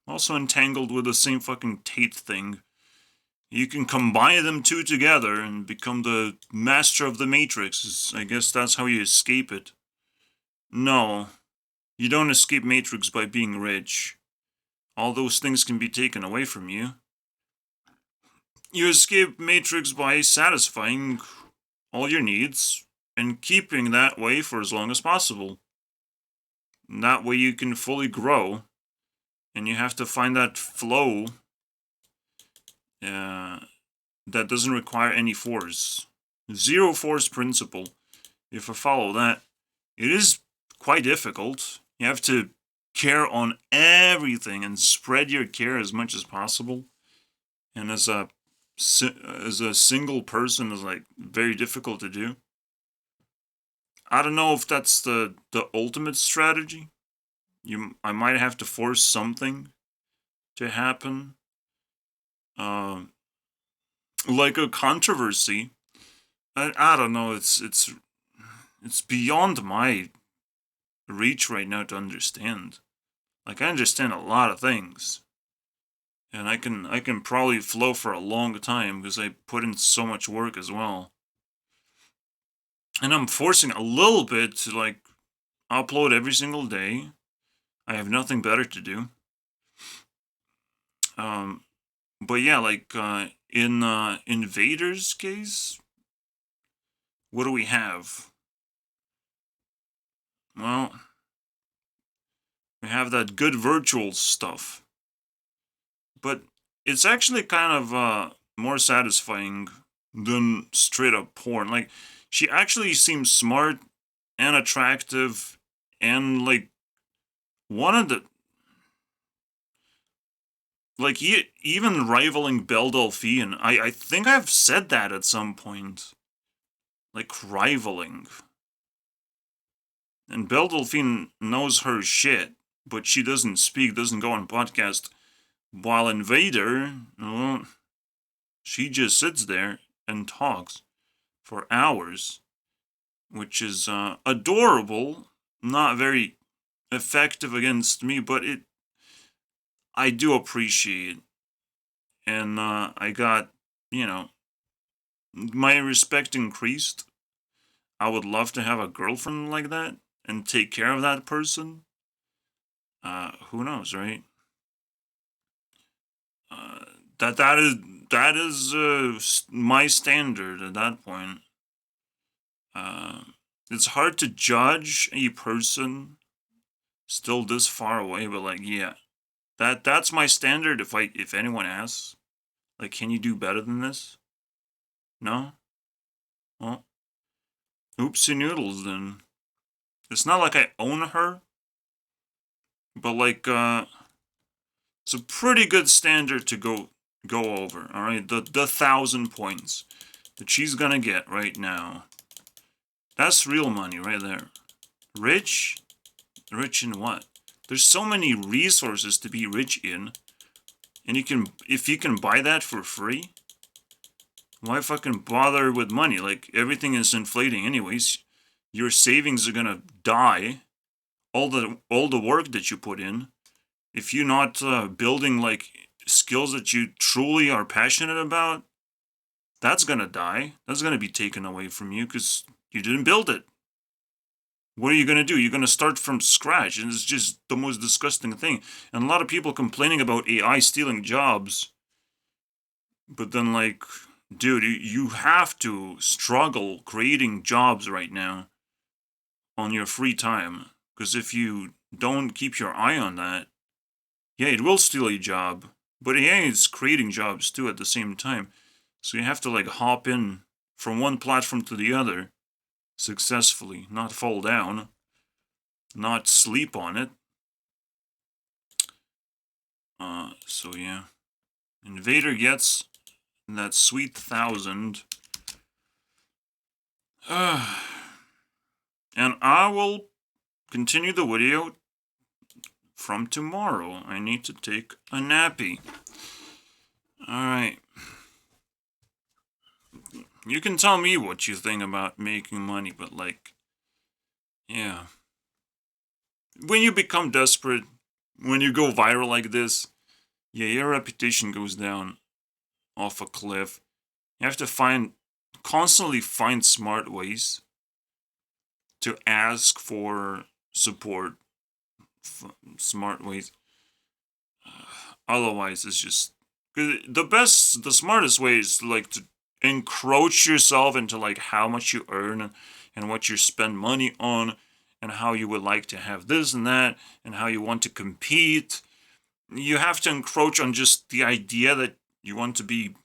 also entangled with the same fucking Tate thing. You can combine them two together and become the master of the Matrix. I guess that's how you escape it. No, you don't escape Matrix by being rich. All those things can be taken away from you. You escape Matrix by satisfying all your needs and keeping that way for as long as possible. And that way you can fully grow, and you have to find that flow that doesn't require any force. Zero force principle. If I follow that, it is quite difficult. You have to care on everything and spread your care as much as possible. And as a single person, is like very difficult to do. I don't know if that's the ultimate strategy. I might have to force something to happen. Like a controversy. I don't know. It's beyond my reach right now to understand. Like, I understand a lot of things, and I can probably flow for a long time because I put in so much work as well. And I'm forcing a little bit to, like, upload every single day. I have nothing better to do. But yeah, like, in Invader's case, what do we have? Well, we have that good virtual stuff. But it's actually kind of more satisfying than straight up porn. Like, she actually seems smart and attractive and, like, one of the, like, even rivaling Belle Delphine. I think I've said that at some point. Like, rivaling. And Belle Delphine knows her shit, but she doesn't speak, doesn't go on podcast. While Invader, well, she just sits there and talks for hours, which is adorable, not very effective against me, but I do appreciate. And I got, my respect increased. I would love to have a girlfriend like that and take care of that person. Who knows, right? That is my standard at that point. It's hard to judge a person still this far away, but like, yeah. That's my standard if anyone asks. Like, can you do better than this? No? Well, oopsie noodles then. It's not like I own her, but like, it's a pretty good standard to go over, alright? The 1,000 points that she's gonna get right now. That's real money right there. Rich? Rich in what? There's so many resources to be rich in. And if you can buy that for free, why fucking bother with money? Like, everything is inflating anyways. Your savings are gonna die. All the work that you put in. If you're not building, like, skills that you truly are passionate about, that's gonna die. That's gonna be taken away from you because you didn't build it. What are you gonna do? You're gonna start from scratch, and it's just the most disgusting thing. And a lot of people complaining about AI stealing jobs. But then, like, dude, you have to struggle creating jobs right now on your free time. Because if you don't keep your eye on that, yeah, it will steal a job. But AI is creating jobs too at the same time. So you have to, like, hop in from one platform to the other successfully, not fall down, not sleep on it. So yeah. Invader gets that sweet 1,000. And I will continue the video from tomorrow. I need to take a nappy. Alright. You can tell me what you think about making money, but like, yeah. When you become desperate, when you go viral like this, yeah, your reputation goes down off a cliff. You have to constantly find smart ways to ask for support. Smart ways. Otherwise, it's just the smartest way is like to encroach yourself into like how much you earn and what you spend money on and how you would like to have this and that and how you want to compete. You have to encroach on just the idea that you want to be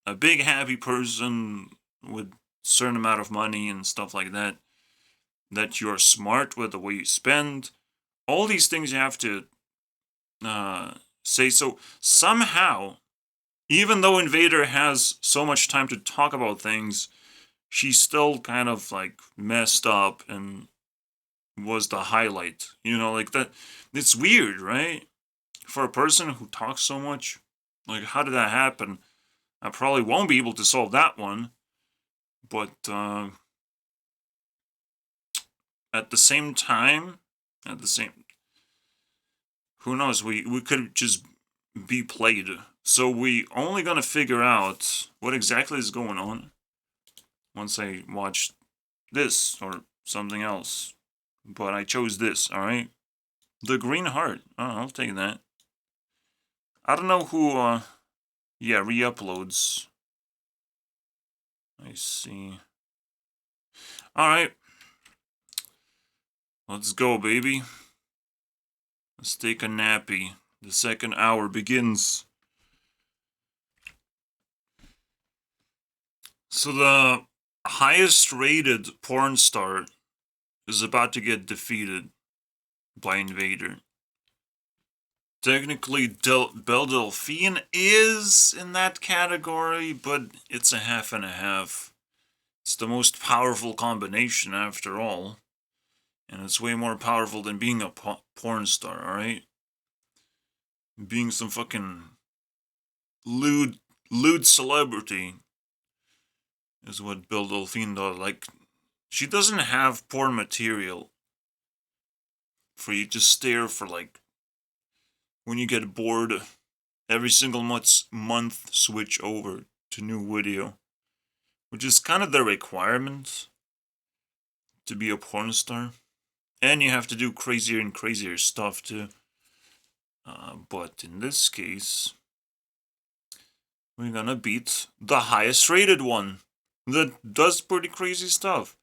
a big happy person with certain amount of money and stuff like that. That you're smart with the way you spend. All these things you have to say. So somehow, even though Invader has so much time to talk about things, she's still kind of like messed up and was the highlight. You know, like that. It's weird, right? For a person who talks so much, like, how did that happen? I probably won't be able to solve that one, but at the same time, who knows? We could just be played. So we only gonna figure out what exactly is going on once I watch this or something else. But I chose this, alright? The green heart. Oh, I'll take that. I don't know who, yeah, re-uploads. I see. Alright. Let's go, baby. Let's take a nappy. The second hour begins. So the highest rated porn star is about to get defeated by Invader. Technically, Belle Delphine is in that category, but it's a half and a half. It's the most powerful combination after all. And it's way more powerful than being a porn star, alright? Being some fucking lewd celebrity is what Belle Delphine does. Like, she doesn't have porn material for you to stare for, like, when you get bored, every single month switch over to new video. Which is kind of the requirement to be a porn star. And you have to do crazier and crazier stuff too. But in this case, we're gonna beat the highest rated one that does pretty crazy stuff.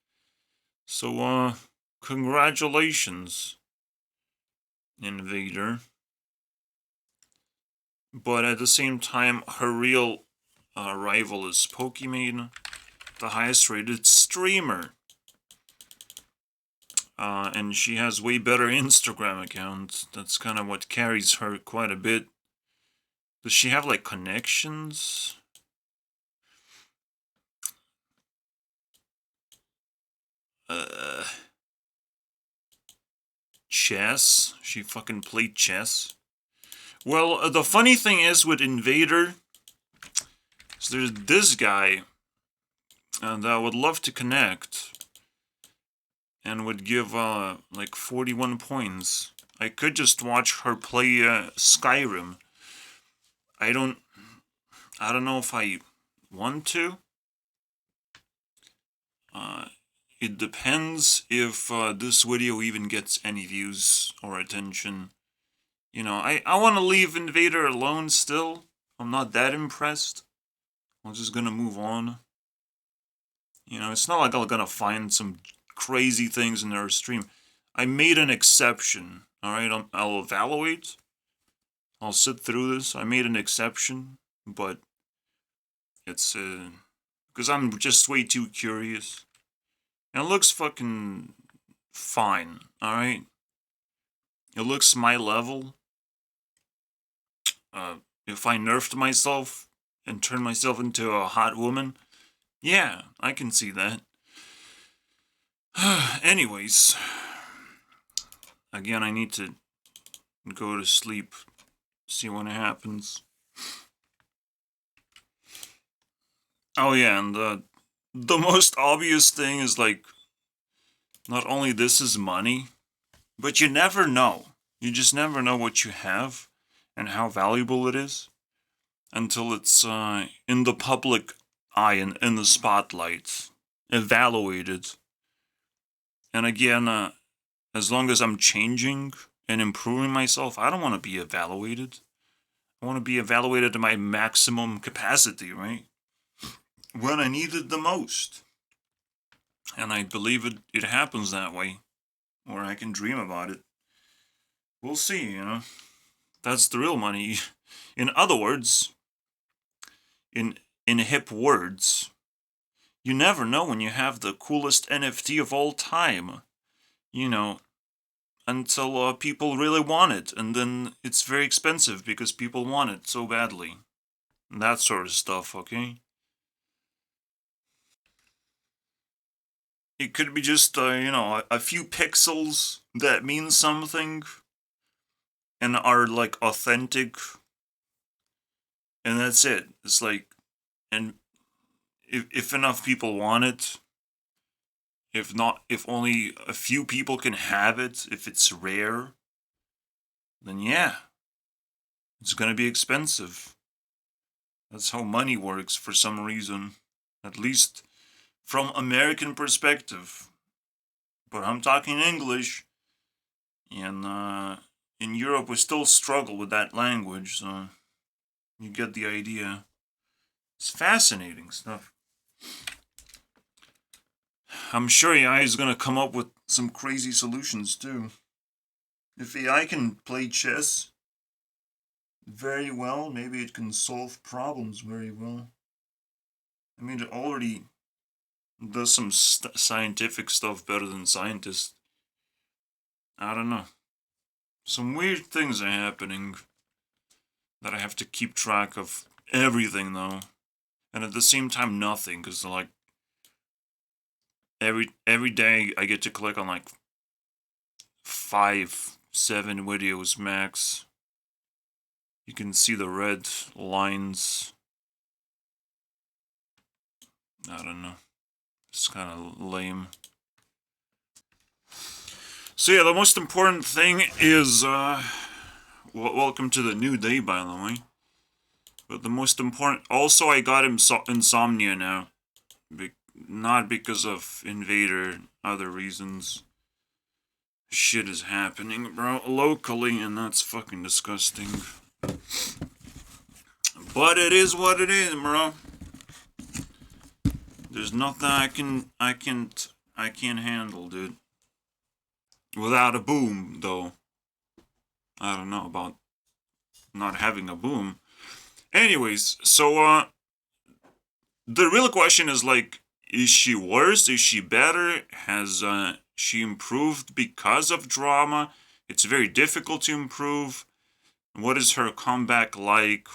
So, congratulations. Invader. But at the same time, her real rival is Pokimane, the highest rated streamer. And she has way better Instagram accounts. That's kind of what carries her quite a bit. Does she have, like, connections? Chess? She fucking played chess? Well, the funny thing is with Invader, is there's this guy that would love to connect and would give, like 41 points. I could just watch her play Skyrim. I don't know if I want to. It depends if this video even gets any views or attention. You know, I want to leave Invader alone still. I'm not that impressed. I'm just gonna move on. You know, it's not like I'm gonna find some crazy things in their stream. I made an exception, alright? I'll evaluate. I'll sit through this. I made an exception, but it's, because I'm just way too curious. And it looks fucking fine, alright? It looks my level. If I nerfed myself and turned myself into a hot woman, yeah, I can see that. Anyways, again, I need to go to sleep, see what happens. Oh yeah, and the most obvious thing is, like, not only this is money, but you never know. You just never know what you have and how valuable it is until it's in the public eye and in the spotlight, evaluated. And again, as long as I'm changing and improving myself, I don't want to be evaluated. I want to be evaluated to my maximum capacity, right? When I need it the most. And I believe it happens that way. Or I can dream about it. We'll see, you know. That's the real money. In other words, in hip words, you never know when you have the coolest NFT of all time. You know, until people really want it, and then it's very expensive because people want it so badly. That sort of stuff, okay? It could be just, you know, a few pixels that mean something and are, like, authentic. And that's it. It's like, and if enough people want it, if only a few people can have it, if it's rare, then yeah, it's gonna be expensive. That's how money works for some reason. At least from American perspective. But I'm talking English, and in Europe we still struggle with that language, so you get the idea. It's fascinating stuff. I'm sure AI is gonna come up with some crazy solutions too. If AI can play chess very well, maybe it can solve problems very well. I mean, it already does some scientific stuff better than scientists. I don't know. Some weird things are happening that I have to keep track of everything, though. And at the same time, nothing, because, like, every day I get to click on, like, 5, 7 videos max. You can see the red lines. I don't know. It's kind of lame. So yeah, the most important thing is, welcome to the new day, by the way. But the most important, also I got insomnia now. Not because of Invader, other reasons. Shit is happening, bro, locally, and that's fucking disgusting. But it is what it is, bro. There's nothing I can't handle, dude. Without a boom, though. I don't know about not having a boom. Anyways, so the real question is like, is she worse? Is she better? Has she improved because of drama? It's very difficult to improve. What is her comeback like?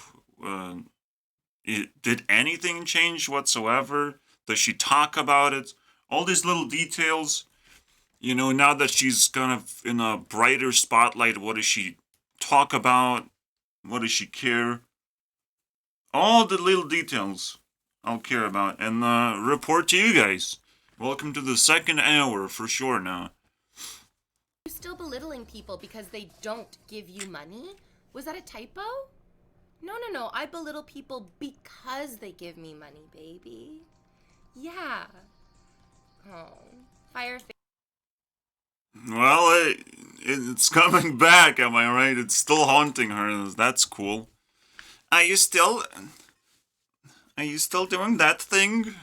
Uh, did anything change whatsoever? Does she talk about it? All these little details. You know, now that she's kind of in a brighter spotlight, what does she talk about? What does she care? All the little details I'll care about and report to you guys. Welcome to the second hour for sure now. You still belittling people because they don't give you money? Was that a typo? No. I belittle people because they give me money, baby. Yeah. Oh, fire. Well, it's coming back, am I right? It's still haunting her. That's cool. Are you still doing that thing?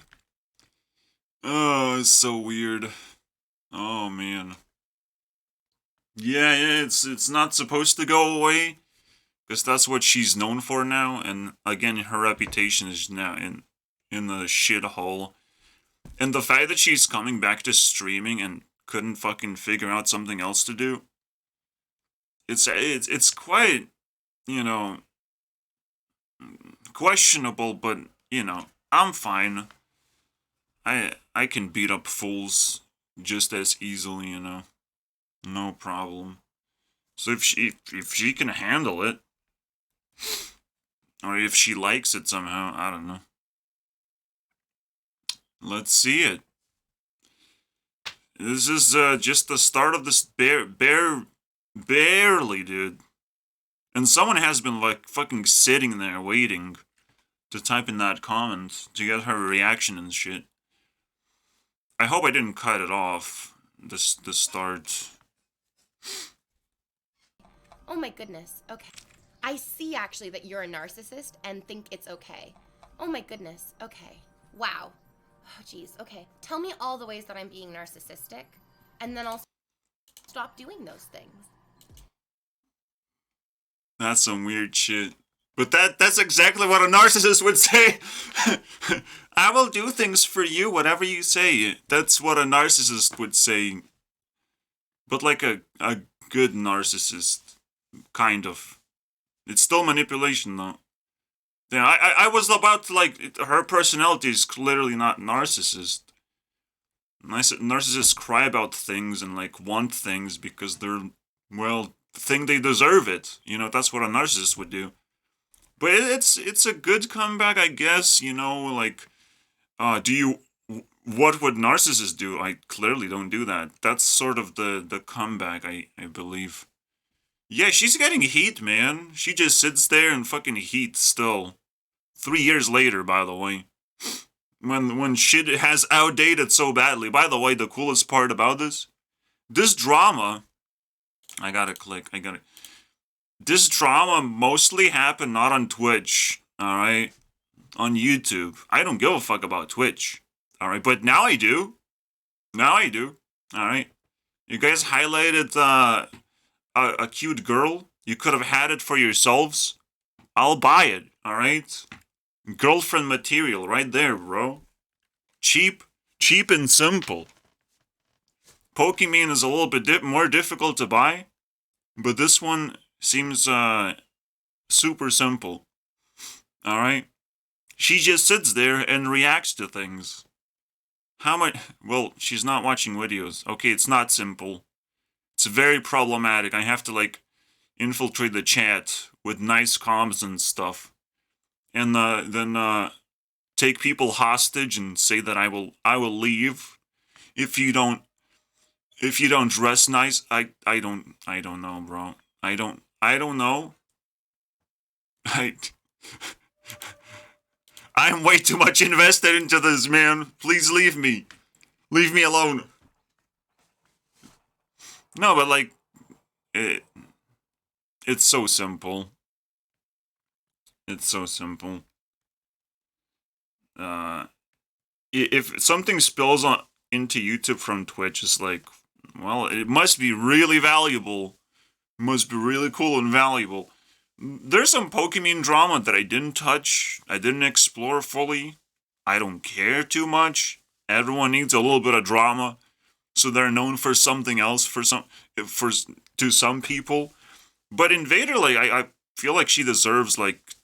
Oh, it's so weird. Oh man. Yeah, it's not supposed to go away, because that's what she's known for now, and again, her reputation is now in the shithole. And the fact that she's coming back to streaming and couldn't fucking figure out something else to do, it's quite, you know, questionable, but you know, I'm fine. I can beat up fools just as easily, you know. No problem. So if she can handle it, or if she likes it somehow, I don't know. Let's see it. This is just the start of this barely, dude. And someone has been like fucking sitting there waiting to type in that comment to get her reaction and shit. I hope I didn't cut it off. The start. Oh my goodness. Okay. I see actually that you're a narcissist and think it's okay. Oh my goodness. Okay. Wow. Oh geez. Okay. Tell me all the ways that I'm being narcissistic, and then I'll stop doing those things. That's some weird shit. But that's exactly what a narcissist would say. I will do things for you, whatever you say. That's what a narcissist would say. But like a good narcissist, kind of. It's still manipulation, though. Yeah, I was about to, like, her personality is clearly not narcissist. Narcissists cry about things and, like, want things because they're, well, think they deserve it. You know, that's what a narcissist would do. But it's a good comeback, I guess, you know, like, what would narcissists do? I clearly don't do that. That's sort of the comeback, I believe. Yeah, she's getting heat, man. She just sits there in fucking heat still. 3 years later, by the way. When shit has outdated so badly. By the way, the coolest part about this drama, I gotta click, this drama mostly happened not on Twitch, alright? On YouTube. I don't give a fuck about Twitch, alright? But now I do. Alright? You guys highlighted a cute girl. You could have had it for yourselves. I'll buy it, alright? Girlfriend material right there, bro. Cheap and simple. Pokimane is a little bit more difficult to buy, but this one seems super simple. Alright? She just sits there and reacts to things. How much? Well, she's not watching videos. Okay, it's not simple. It's very problematic. I have to, like, infiltrate the chat with nice comms and stuff. And then take people hostage and say that I will leave if you don't dress nice. I don't know, bro. I don't know. I'm way too much invested into this, man. Please leave me. Leave me alone. No, but like it's so simple. It's so simple. If something spills into YouTube from Twitch, it's like, well, it must be really valuable Must be really cool and valuable. There's some Pokemon drama that I didn't touch, I didn't explore fully. I don't care too much. Everyone needs a little bit of drama, so they're known for something else for to some people. But InvaderVie, I feel like she deserves like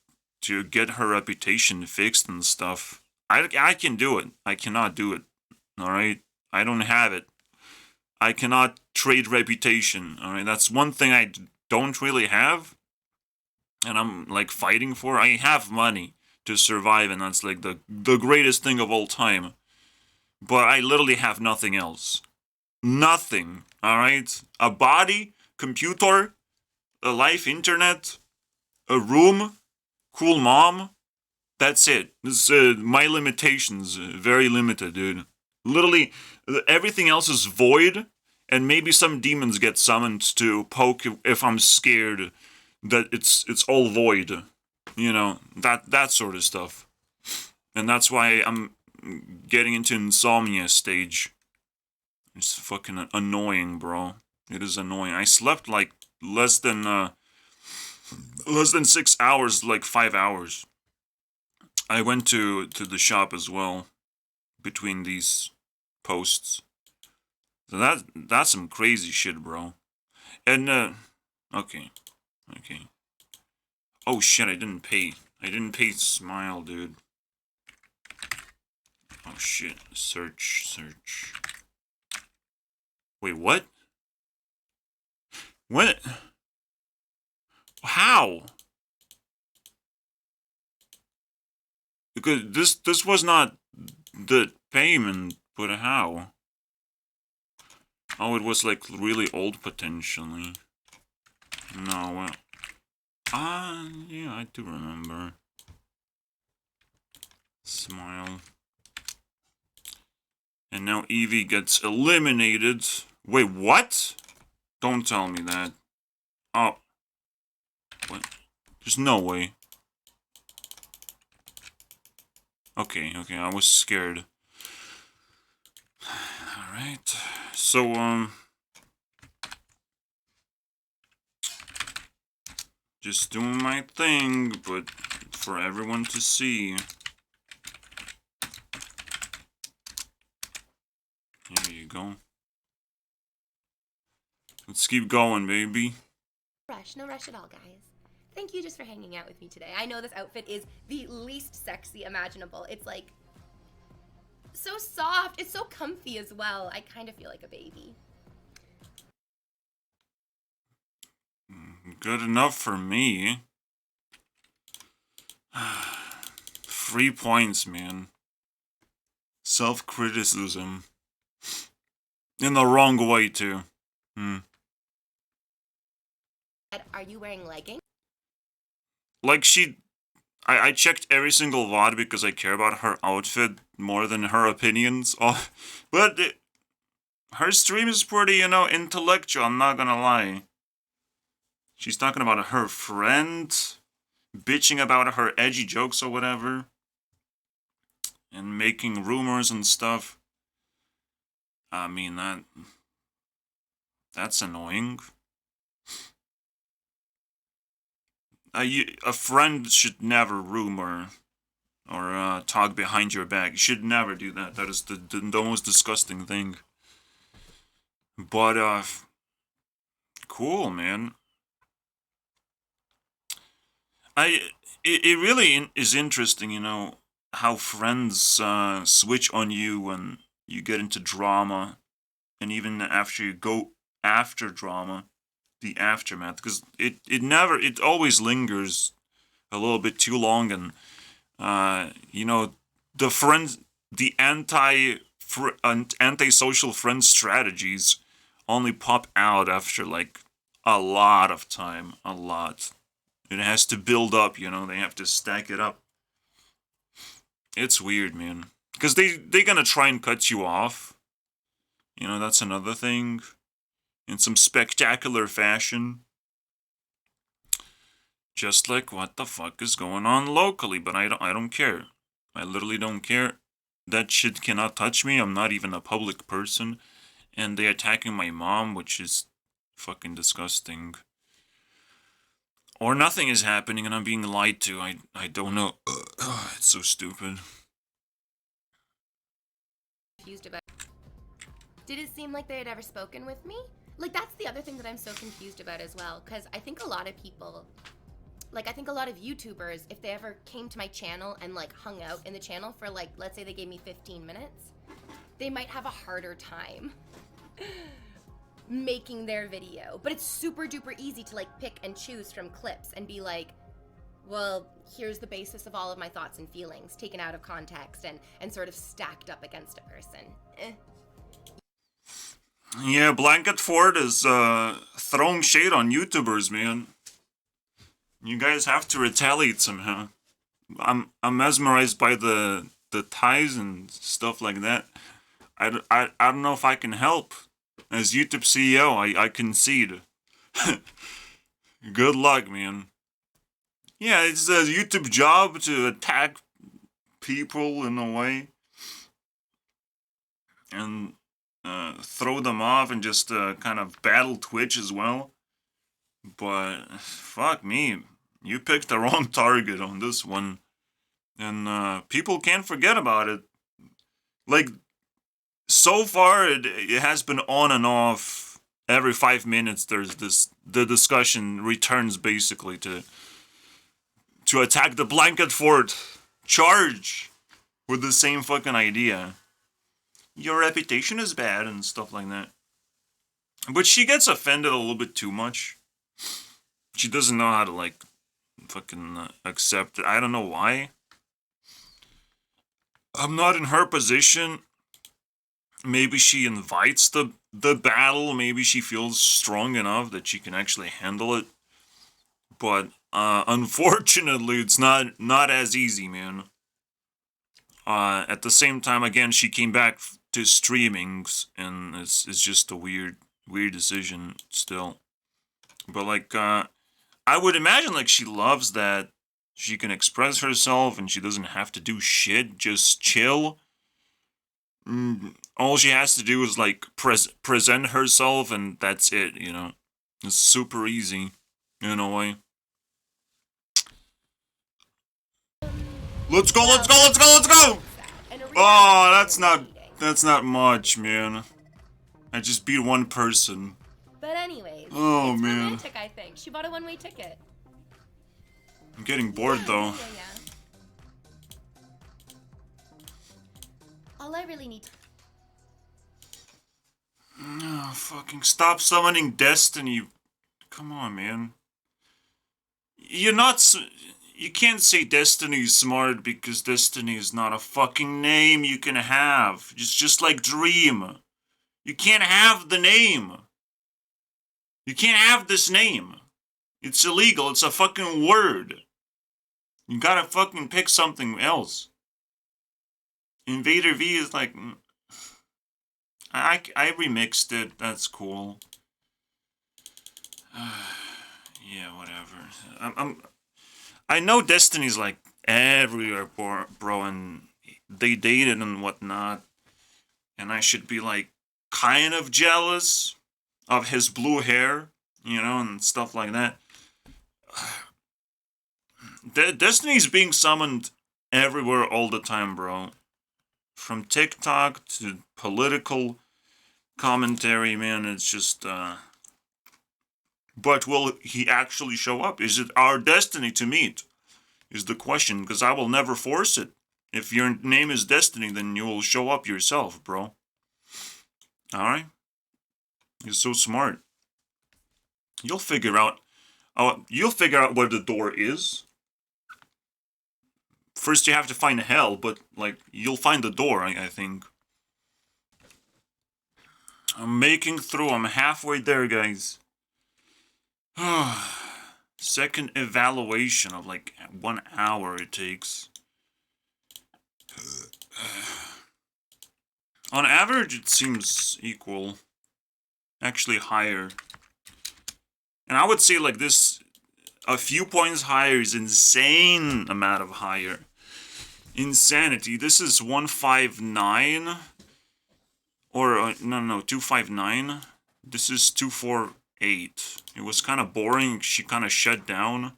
to get her reputation fixed and stuff. I can do it. I cannot do it. All right, I don't have it. I cannot trade reputation. All right, that's one thing I don't really have, and I'm like fighting for. I have money to survive, and that's like the greatest thing of all time. But I literally have nothing else. Nothing. All right, a body, computer, a life, internet, a room, cool mom. That's it. This my limitations. Very limited, dude. Literally, everything else is void, and maybe some demons get summoned to poke if I'm scared that it's all void. You know, that sort of stuff. And that's why I'm getting into insomnia stage. It's fucking annoying, bro. It is annoying. I slept like less than 6 hours, like 5 hours. I went to the shop as well between these posts. So that's some crazy shit, bro. And okay. Okay. Oh shit, I didn't pay. I didn't pay Smile, dude. Oh shit. Search. Wait, what? What? How? Because this was not the payment, but how? Oh, it was like really old potentially. No, well, yeah, I do remember. Smile. And now Eevee gets eliminated. Wait, what? Don't tell me that. Oh. What? There's no way. Okay, I was scared. Alright. So, just doing my thing, but for everyone to see. Here you go. Let's keep going, baby. No rush at all, guys. Thank you just for hanging out with me today. I know this outfit is the least sexy imaginable. It's like so soft. It's so comfy as well. I kind of feel like a baby. Good enough for me. 3 points, man. Self-criticism. In the wrong way, too. Are you wearing leggings? Like, I checked every single VOD because I care about her outfit more than her opinions. Oh, but her stream is pretty, intellectual, I'm not gonna lie. She's talking about her friend, bitching about her edgy jokes or whatever, and making rumors and stuff. I mean, that's annoying. A friend should never rumor or talk behind your back. You should never do that. That is the most disgusting thing. But, cool, man. It really is interesting, how friends switch on you when you get into drama, and even after you go after drama, the aftermath, because it always lingers a little bit too long, and the anti-social friend strategies only pop out after like a lot of time, a lot. It has to build up, they have to stack it up. It's weird, man. Because they're gonna try and cut you off. That's another thing. In some spectacular fashion. Just like what the fuck is going on locally, but I don't care. I literally don't care. That shit cannot touch me. I'm not even a public person. And they attacking my mom, which is fucking disgusting. Or nothing is happening and I'm being lied to. I don't know. It's so stupid. Confused about. Did it seem like they had ever spoken with me? Like, that's the other thing that I'm so confused about as well, because I think a lot of people, like, I think a lot of YouTubers, if they ever came to my channel and, like, hung out in the channel for, like, let's say they gave me 15 minutes, they might have a harder time making their video. But it's super duper easy to, like, pick and choose from clips and be like, well, here's the basis of all of my thoughts and feelings taken out of context and sort of stacked up against a person. Yeah, Blanket Ford is throwing shade on YouTubers, man. You guys have to retaliate somehow. I'm mesmerized by the ties and stuff like that. I don't know if I can help. As YouTube CEO, I concede. Good luck, man. Yeah, it's a YouTube job to attack people in a way. And throw them off and just kind of battle Twitch as well. But fuck me, you picked the wrong target on this one. And people can't forget about it. Like, so far it has been on and off. Every 5 minutes there's the discussion returns basically to attack the Blanket Fort. Charge with the same fucking idea. Your reputation is bad and stuff like that. But she gets offended a little bit too much. She doesn't know how to, like, fucking accept it. I don't know why. I'm not in her position. Maybe she invites the battle. Maybe she feels strong enough that she can actually handle it. But unfortunately, it's not as easy, man. At the same time, again, she came back to streamings, and it's just a weird decision still. But like, I would imagine like she loves that she can express herself and she doesn't have to do shit, just chill. All she has to do is like present herself, and that's it. You know, it's super easy in a way. Let's go! Let's go! Let's go! Let's go! Oh, that's not much, man. I just beat one person. But anyways, oh, it's man. romantic, I think. She bought a one-way ticket. I'm getting bored, though. Yeah. All I really need. Oh, fucking stop summoning Destiny. Come on, man. You're not... You can't say Destiny's smart because Destiny is not a fucking name you can have. It's just like Dream. You can't have the name. You can't have this name. It's illegal. It's a fucking word. You gotta fucking pick something else. InvaderVie is like... I remixed it. That's cool. Yeah, whatever. I know Destiny's like everywhere, bro, and they dated and whatnot. And I should be like kind of jealous of his blue hair, you know, and stuff like that. Destiny's being summoned everywhere all the time, bro. From TikTok to political commentary, man, it's just, But will he actually show up? Is it our destiny to meet? Is the question, because I will never force it. If your name is Destiny, then you will show up yourself, bro. Alright? You're so smart. You'll figure out where the door is. First you have to find hell, but, like, you'll find the door, I think. I'm making through. I'm halfway there, guys. Second evaluation of, like, 1 hour it takes. On average, it seems equal. Actually higher. And I would say, like, this... A few points higher is insane amount of higher. Insanity. This is 159. Or, no, 259. This is 248. 8. It was kind of boring. She kind of shut down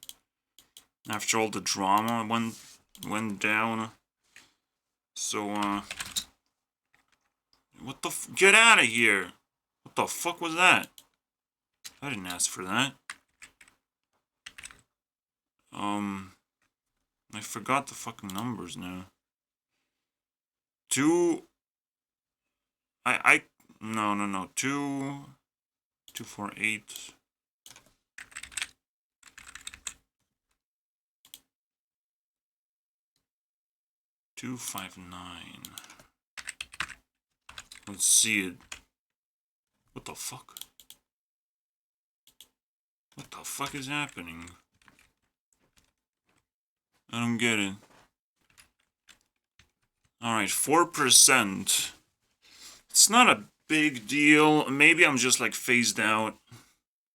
after all the drama went down. So, what the get out of here. What the fuck was that? I didn't ask for that. I forgot the fucking numbers now. 2... No. 248. 259. Let's see it. What the fuck? What the fuck is happening? I don't get it. Alright, 4%. It's not a big deal. Maybe I'm just like phased out.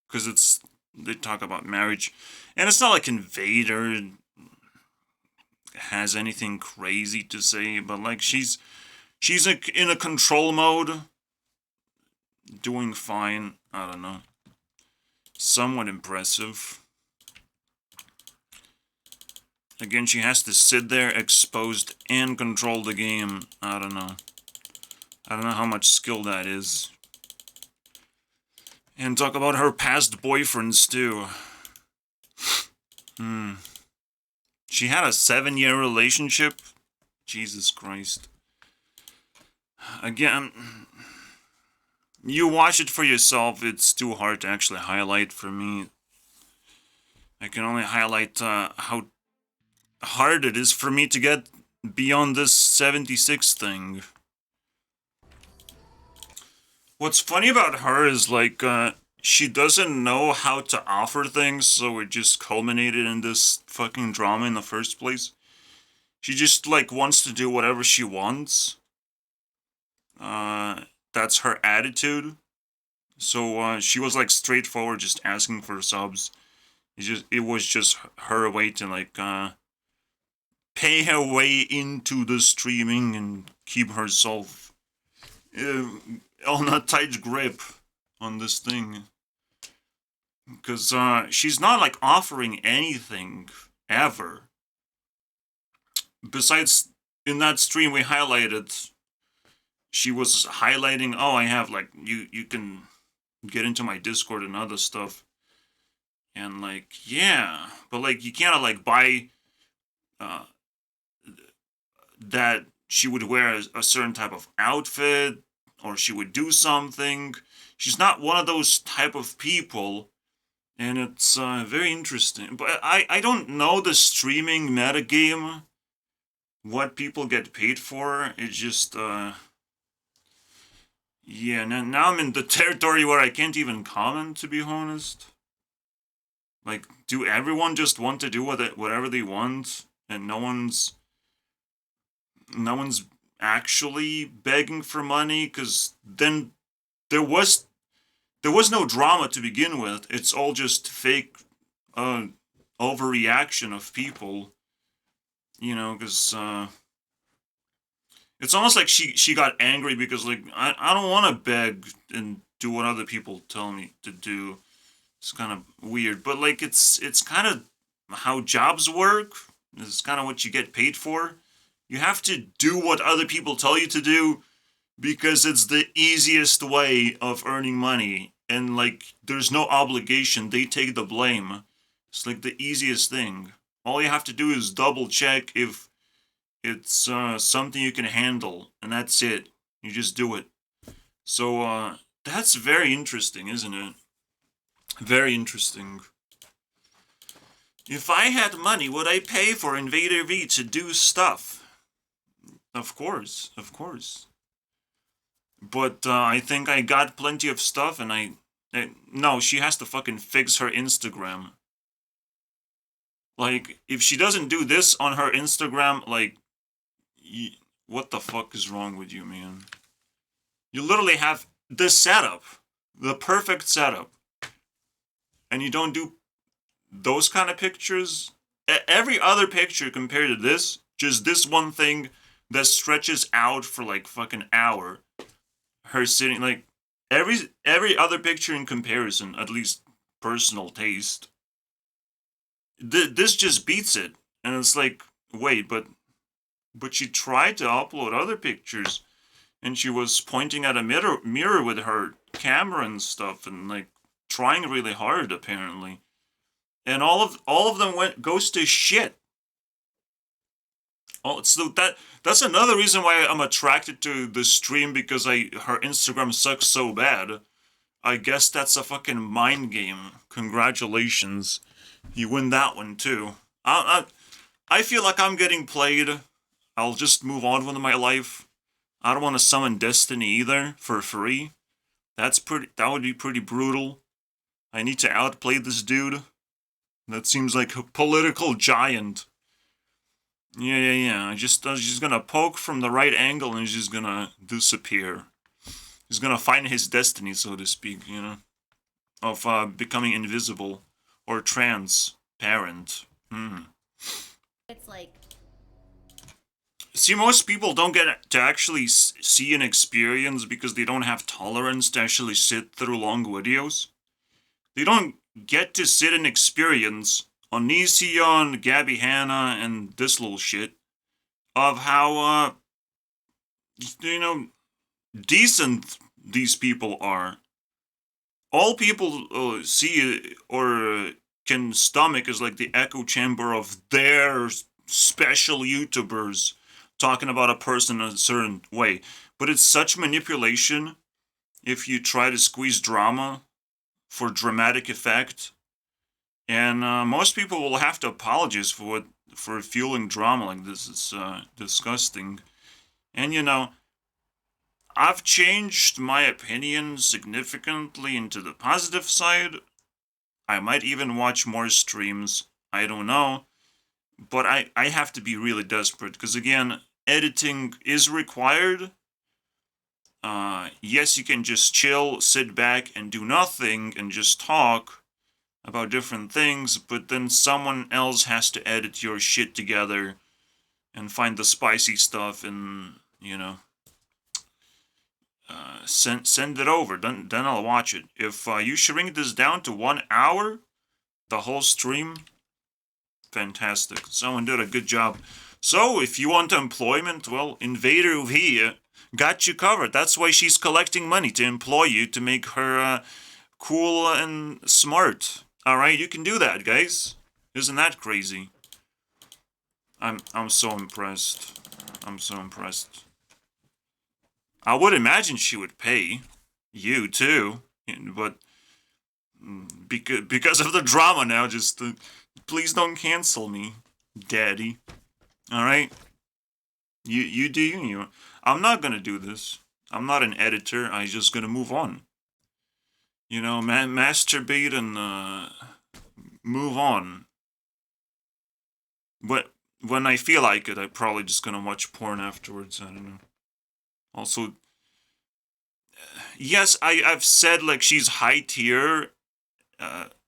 Because they talk about marriage. And it's not like Invader has anything crazy to say. But like she's in a control mode. Doing fine. I don't know. Somewhat impressive. Again, she has to sit there exposed and control the game. I don't know. I don't know how much skill that is. And talk about her past boyfriends, too. She had a 7-year relationship? Jesus Christ. Again, you watch it for yourself. It's too hard to actually highlight for me. I can only highlight how hard it is for me to get beyond this 76 thing. What's funny about her is, like, she doesn't know how to offer things, so it just culminated in this fucking drama in the first place. She just, like, wants to do whatever she wants. That's her attitude. So, she was, like, straightforward, just asking for subs. It was just her way to, like, pay her way into the streaming and keep herself on a tight grip on this thing. Because she's not like offering anything ever. Besides, in that stream we highlighted, she was highlighting, oh, I have like, you can get into my Discord and other stuff. And like, yeah, but like you can't like buy that she would wear a certain type of outfit, or she would do something. She's not one of those type of people, and it's very interesting. But I don't know the streaming metagame, what people get paid for. It's just, yeah, now I'm in the territory where I can't even comment, to be honest. Like, do everyone just want to do whatever they want, and no one's actually begging for money? Because then there was no drama to begin with. It's all just fake overreaction of people, you know, because it's almost like she got angry because, like, I don't want to beg and do what other people tell me to do. It's kind of weird, but like it's kind of how jobs work. It's kind of what you get paid for. You have to do what other people tell you to do because it's the easiest way of earning money. And, like, there's no obligation. They take the blame. It's, like, the easiest thing. All you have to do is double check if it's something you can handle. And that's it. You just do it. So, that's very interesting, isn't it? Very interesting. If I had money, would I pay for InvaderVie to do stuff? Of course. But I think I got plenty of stuff, and no, she has to fucking fix her Instagram. Like, if she doesn't do this on her Instagram, like, what the fuck is wrong with you, man? You literally have this setup, the perfect setup, and you don't do those kind of pictures? Every other picture compared to this, just this one thing that stretches out for like fucking hour. Her sitting, like, every other picture in comparison, at least personal taste, this just beats it. And it's like, wait, but she tried to upload other pictures, and she was pointing at a mirror with her camera and stuff, and like trying really hard apparently. And all of them goes to shit. Oh, so that's another reason why I'm attracted to the stream, because her Instagram sucks so bad. I guess that's a fucking mind game. Congratulations, you win that one too. I feel like I'm getting played. I'll just move on with my life. I don't want to summon Destiny either for free. That would be pretty brutal. I need to outplay this dude. That seems like a political giant. Yeah. She's gonna poke from the right angle and she's gonna disappear. He's gonna find his destiny, so to speak, of becoming invisible or transparent. It's like, see, most people don't get to actually see an experience because they don't have tolerance to actually sit through long videos. They don't get to sit and experience Onision, Gabby Hanna, and this little shit of how, decent these people are. All people see or can stomach is like the echo chamber of their special YouTubers talking about a person in a certain way. But it's such manipulation if you try to squeeze drama for dramatic effect. And most people will have to apologize for fueling drama like this. It's disgusting. And I've changed my opinion significantly into the positive side. I might even watch more streams. I don't know. But I have to be really desperate, because again, editing is required. Yes, you can just chill, sit back, and do nothing, and just talk about different things, but then someone else has to edit your shit together and find the spicy stuff and, send it over. Then I'll watch it. If you shrink this down to 1 hour, the whole stream, fantastic. Someone did a good job. So, if you want employment, well, InvaderVie got you covered. That's why she's collecting money, to employ you, to make her cool and smart. Alright, you can do that, guys. Isn't that crazy? I'm so impressed. I'm so impressed. I would imagine she would pay you too, but because of the drama now, just please don't cancel me, Daddy. All right, you do you. I'm not gonna do this. I'm not an editor. I'm just gonna move on. Masturbate and move on. But when I feel like it, I'm probably just gonna watch porn afterwards. I don't know. Also, yes, I've said like she's high tier,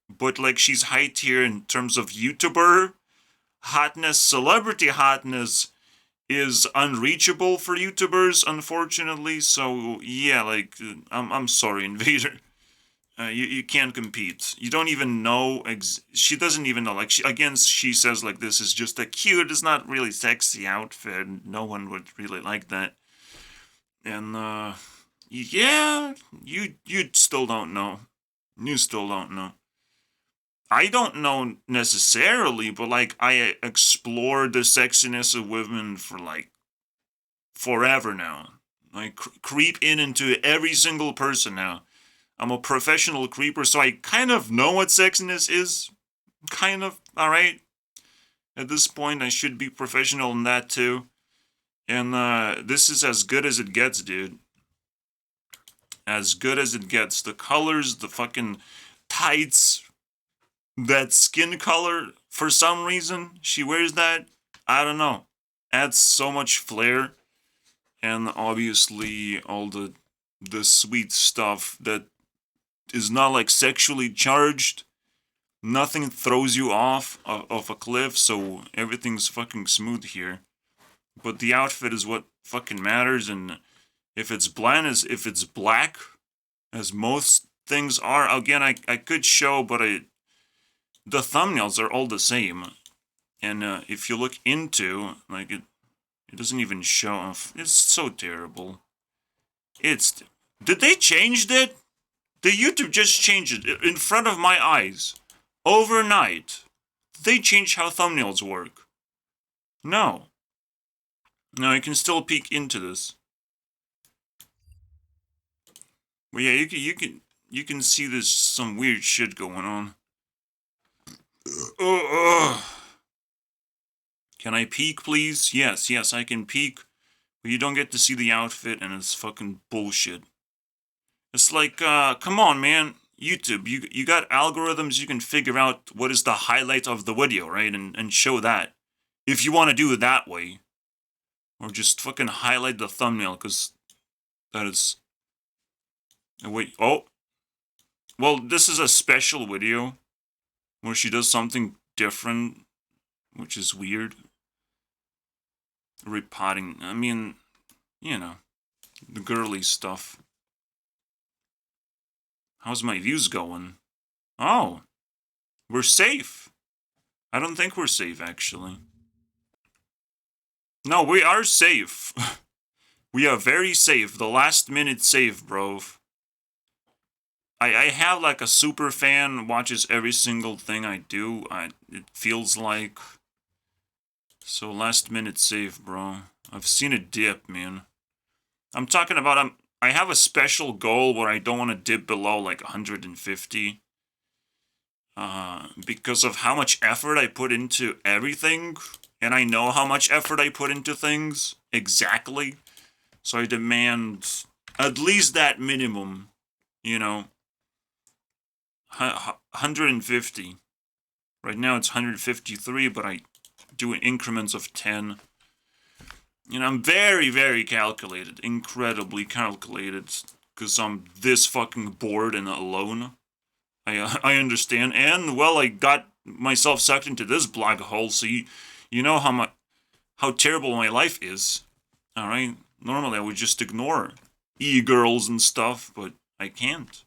but like she's high tier in terms of YouTuber hotness. Celebrity hotness is unreachable for YouTubers, unfortunately. So yeah, like I'm sorry, Invader. You can't compete. You don't even know. She doesn't even know. Like she says like this is just a cute. It's not really sexy outfit. No one would really like that. And yeah, you still don't know. You still don't know. I don't know necessarily, but like I explored the sexiness of women for like forever now. I creep into every single person now. I'm a professional creeper, so I kind of know what sexiness is. Kind of, alright? At this point, I should be professional in that too. And this is as good as it gets, dude. As good as it gets. The colors, the fucking tights, that skin color, for some reason, she wears that. I don't know. Adds so much flair. And obviously, all the sweet stuff that is not like sexually charged. Nothing throws you off a cliff, so everything's fucking smooth here. But the outfit is what fucking matters, and if it's black, as most things are. Again, I could show, but the thumbnails are all the same. And if you look into, like, it doesn't even show off. It's so terrible. Did they change it? The YouTube just changed it in front of my eyes. Overnight. Did they change how thumbnails work? No. No, you can still peek into this. But yeah, you can see there's some weird shit going on. Can I peek, please? Yes, I can peek. But you don't get to see the outfit, and it's fucking bullshit. It's like, come on, man. YouTube, you got algorithms, you can figure out what is the highlight of the video, right? And show that. If you want to do it that way. Or just fucking highlight the thumbnail, because that is... Wait, oh. Well, this is a special video where she does something different, which is weird. Repotting, I mean, you know, the girly stuff. How's my views going? Oh, we're safe. I don't think we're safe, actually. No, we are safe. We are very safe. The last minute save, bro. I have like a super fan, watches every single thing I do. It feels like. So last minute save, bro. I've seen it dip, man. I'm talking about, I have a special goal where I don't want to dip below like 150. Because of how much effort I put into everything. And I know how much effort I put into things. Exactly. So I demand at least that minimum. You know. 150. Right now it's 153, but I do in increments of 10. You know, I'm very, very calculated. Incredibly calculated. Because I'm this fucking bored and alone. I understand. And, well, I got myself sucked into this black hole, so you know how terrible my life is. Alright? Normally I would just ignore e-girls and stuff, but I can't.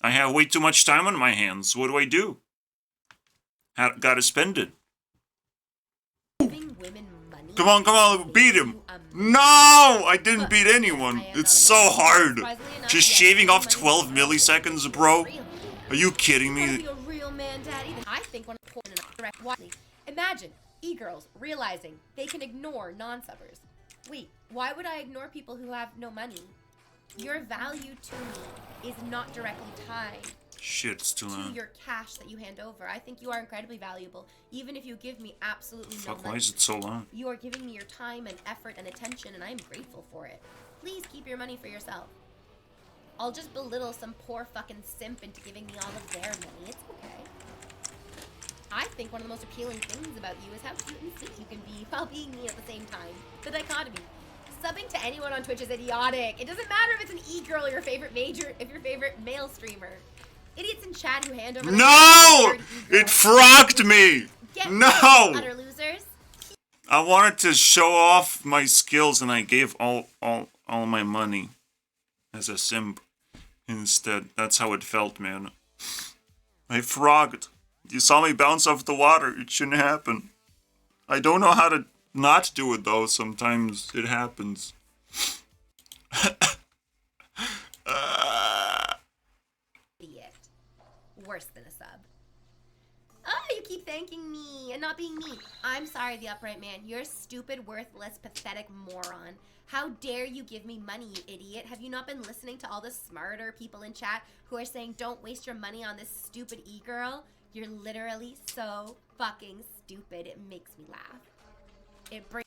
I have way too much time on my hands. What do? Gotta spend it. Giving women money. Come on, beat him. No, I didn't beat anyone. It's so hard. Just shaving off 12 milliseconds, bro. Are you kidding me? I think one Imagine e-girls realizing they can ignore non-subbers. Wait, why would I ignore people who have no money? Your value to me is not directly tied Shit, it's too loud. to your cash that you hand over. I think you are incredibly valuable, even if you give me absolutely no money. Fuck, why is it so loud? You are giving me your time and effort and attention, and I am grateful for it. Please keep your money for yourself. I'll just belittle some poor fucking simp into giving me all of their money. It's okay. I think one of the most appealing things about you is how cute and sweet you can be while being me at the same time. The dichotomy. Subbing to anyone on Twitch is idiotic. It doesn't matter if it's an e-girl or your favorite male streamer. Idiots in chat who hand over No! It frogged me! No! Utter losers. I wanted to show off my skills and I gave all my money as a simp instead. That's how it felt, man. I frogged. You saw me bounce off the water. It shouldn't happen. I don't know how to not do it though. Sometimes it happens. Idiot. Worse than a sub. Oh, you keep thanking me and not being me. I'm sorry, the upright man. You're a stupid, worthless, pathetic moron. How dare you give me money, you idiot? Have you not been listening to all the smarter people in chat who are saying don't waste your money on this stupid e-girl? You're literally so fucking stupid. It makes me laugh. It brings...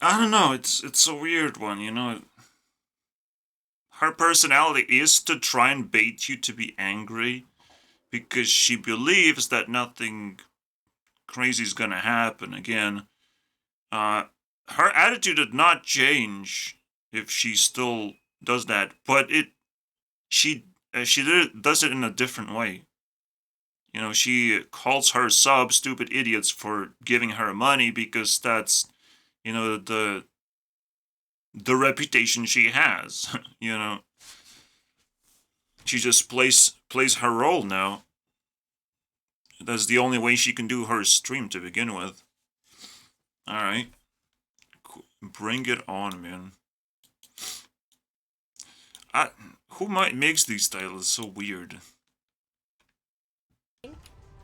I don't know. It's a weird one, you know. Her personality is to try and bait you to be angry because she believes that nothing crazy is gonna happen again. Her attitude did not change if she still does that, but she does it in a different way. You know, she calls her subs stupid idiots for giving her money because that's, you know, the the reputation she has. You know, she just plays her role now. That's the only way she can do her stream to begin with. All right, bring it on, man. Who makes these titles so weird?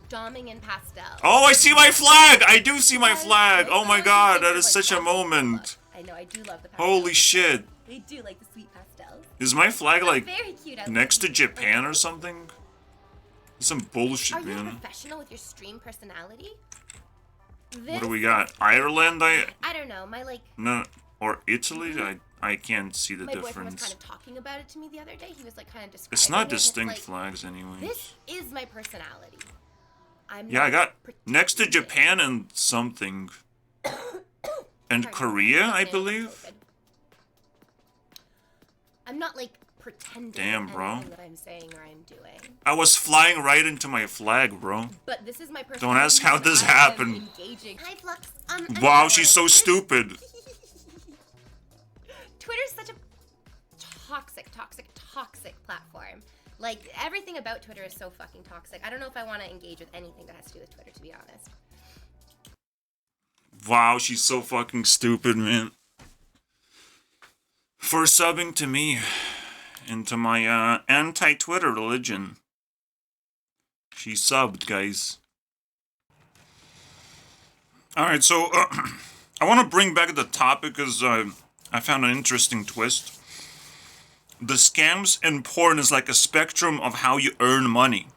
Doming in pastel. Oh, I see my flag! I do see my flag! Oh my god, that is such a moment. I know, I do love the pastels. Holy shit. I do like the sweet pastels. Is my flag like very cute. next to Japan or something? Some bullshit, Are you man. a professional with your stream personality? What do we got? Ireland? I don't know. My like. No, or Italy? I can't see the my boyfriend was difference. kind of talking about it to me the other day. He was like kind of describing. It's not it, distinct it's like, flags anyway. This is my personality. Yeah, I got next to Japan and something. And Korea, I believe. I'm not like pretending. Damn, bro. Anything that I'm saying or I'm doing. I was flying right into my flag, bro. But this is my personality. Don't ask how this happened. Hi, Flux. Wow, she's so stupid. Twitter's such a toxic platform. Like, everything about Twitter is so fucking toxic. I don't know if I want to engage with anything that has to do with Twitter, to be honest. Wow, she's so fucking stupid, man. For subbing to me into my anti-Twitter religion. She subbed, guys. Alright, so I want to bring back the topic because I found an interesting twist. The scams in porn is like a spectrum of how you earn money.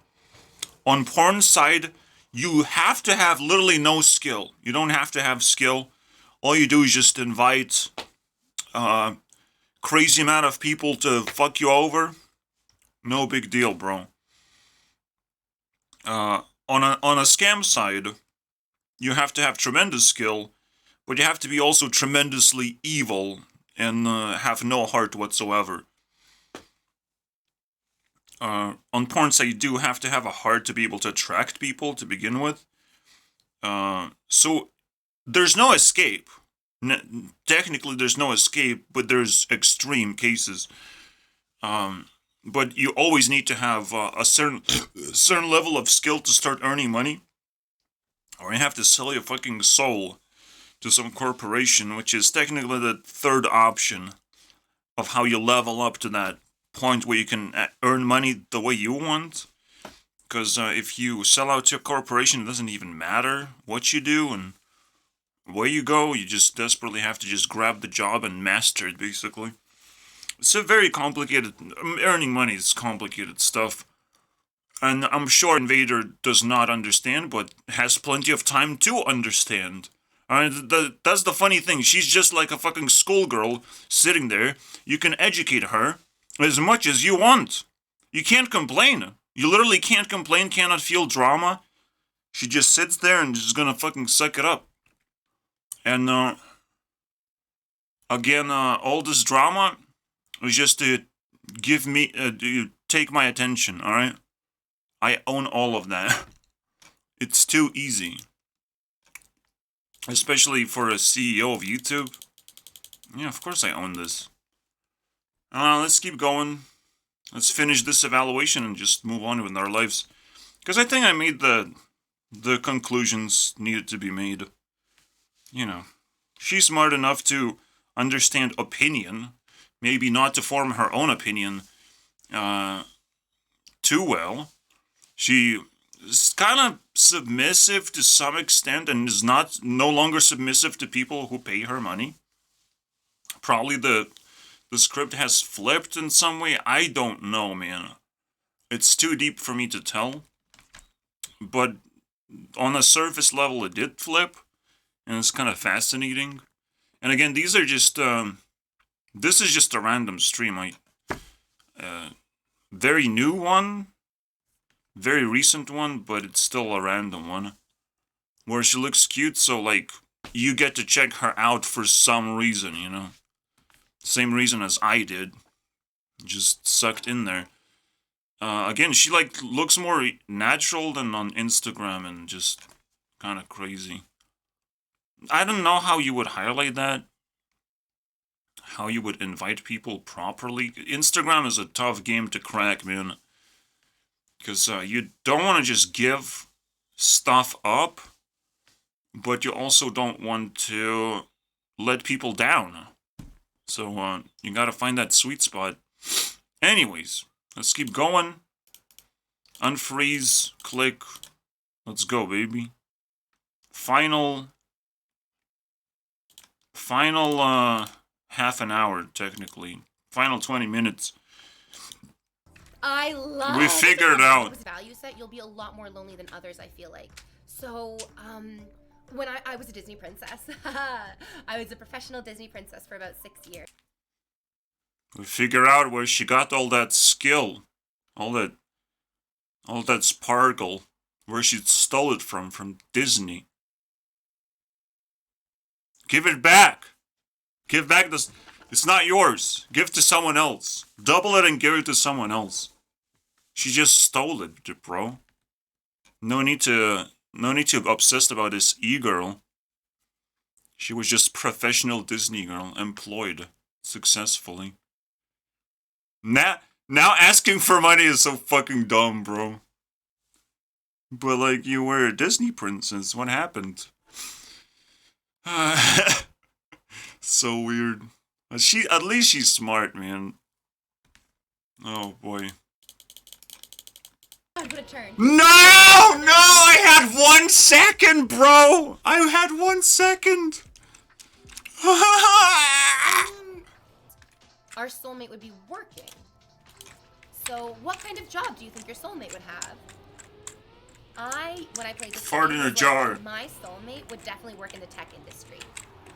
On porn side, you have to have literally no skill. You don't have to have skill. All you do is just invite crazy amount of people to fuck you over. No big deal, bro. On a scam side, you have to have tremendous skill, but you have to be also tremendously evil and have no heart whatsoever. On porn side, you do have to have a heart to be able to attract people to begin with. So there's no escape. Technically, there's no escape, but there's extreme cases. But you always need to have a certain level of skill to start earning money, or you have to sell your fucking soul to some corporation, which is technically the third option of how you level up to that point where you can earn money the way you want. Because if you sell out to a corporation, it doesn't even matter what you do and where you go. You just desperately have to just grab the job and master it, basically. It's a very complicated... Earning money is complicated stuff. And I'm sure Invader does not understand, but has plenty of time to understand. That's the funny thing. She's just like a fucking schoolgirl sitting there. You can educate her as much as you want. You can't complain. You literally can't complain, cannot feel drama. She just sits there and is gonna fucking suck it up. And, again, all this drama is just to give me, take my attention, alright? I own all of that. It's too easy. Especially for a CEO of YouTube. Yeah, of course I own this. Let's keep going. Let's finish this evaluation and just move on with our lives. Because I think I made the conclusions needed to be made. You know, she's smart enough to understand opinion. Maybe not to form her own opinion too well. She is kind of submissive to some extent and is no longer submissive to people who pay her money. Probably the script has flipped in some way. I don't know, man. It's too deep for me to tell. But on a surface level, it did flip. And it's kind of fascinating. And again, these are just... this is just a random stream. Very new one. Very recent one, but it's still a random one. Where she looks cute, so, like, you get to check her out for some reason, you know? Same reason as I did. Just sucked in there. Again, she, like, looks more natural than on Instagram and just kind of crazy. I don't know how you would highlight that. how you would invite people properly. Instagram is a tough game to crack, man. Because you don't want to just give stuff up, but you also don't want to let people down. So you gotta find that sweet spot. Anyways, let's keep going. Unfreeze, click. Let's go, baby. Final half an hour, technically. Final 20 minutes. I love. We figured out. Value set, you'll be a lot more lonely than others, I feel like. So, when I was a Disney princess, I was a professional Disney princess for about 6 years. We figure out where she got all that skill, all that sparkle, where she stole it from Disney. Give it back. Give back this. It's not yours. Give it to someone else. Double it and give it to someone else. She just stole it, bro. No need to obsess about this e-girl. She was just professional Disney girl, employed successfully. Now asking for money is so fucking dumb, bro. But like, you were a Disney princess. What happened? So weird. At least she's smart, man. Oh boy. I'm gonna turn. No! I had 1 second, bro! I had 1 second! Our soulmate would be working. So, what kind of job do you think your soulmate would have? When I played this Fart game, in a jar. My soulmate would definitely work in the tech industry.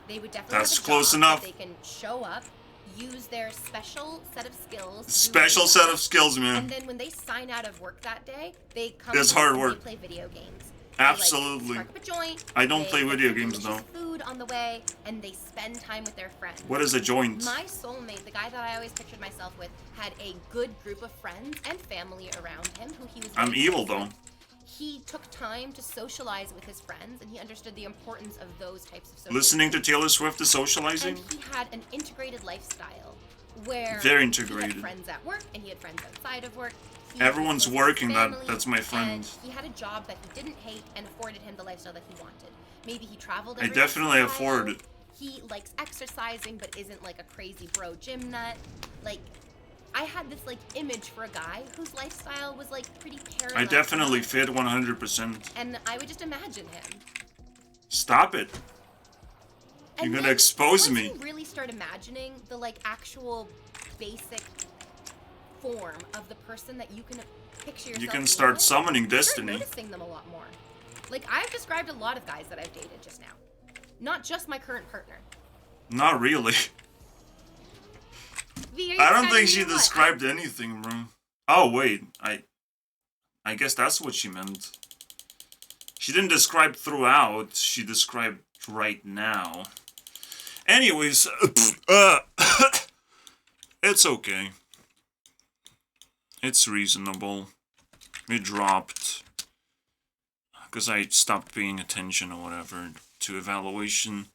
They would definitely That's have a close job enough. That they can show up, use their special set of skills. Special set of skills, man. And then when they sign out of work that day, they come It's hard and work. They play video games. Absolutely. They, like, spark up a joint, I don't play video get games, delicious though. Food on the way, and they spend time with their friends. What is a joint? My soulmate, the guy that I always pictured myself with, had a good group of friends and family around him who he was. I'm very evil, close though. with. He took time to socialize with his friends, and he understood the importance of those types of socialization. Listening to Taylor Swift is socializing? And he had an integrated lifestyle where Very he integrated. had friends at work and he had friends outside of work. He Everyone's was close to his working, family, that's my friend. And he had a job that he didn't hate and afforded him the lifestyle that he wanted. Maybe he traveled I every definitely once in a while. afford it. He likes exercising but isn't like a crazy bro gym nut. Like, I had this like image for a guy whose lifestyle was like pretty parallel. I definitely to mine. fit 100%. And I would just imagine him. Stop it. And You're gonna then expose once me. you really start imagining the like actual basic form of the person that you can picture yourself. You can being start with, summoning you start destiny. noticing them a lot more. Like, I've described a lot of guys that I've dated just now, not just my current partner. Not really. V, are you I don't telling think me she what? described anything, bro. Oh, wait. I guess that's what she meant. She didn't describe throughout. She described right now. Anyways, it's okay. It's reasonable. It dropped. Because I stopped paying attention or whatever to evaluation.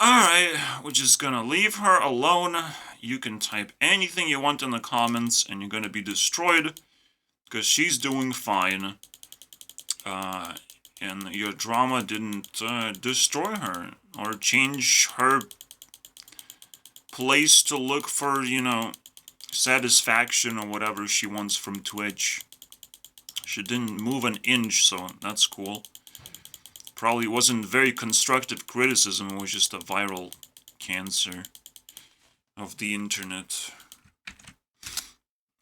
Alright, we're just gonna leave her alone. You can type anything you want in the comments and you're gonna be destroyed. Because she's doing fine. And your drama didn't destroy her. Or change her place to look for, you know, satisfaction or whatever she wants from Twitch. She didn't move an inch, so that's cool. Probably wasn't very constructive criticism, it was just a viral cancer of the internet.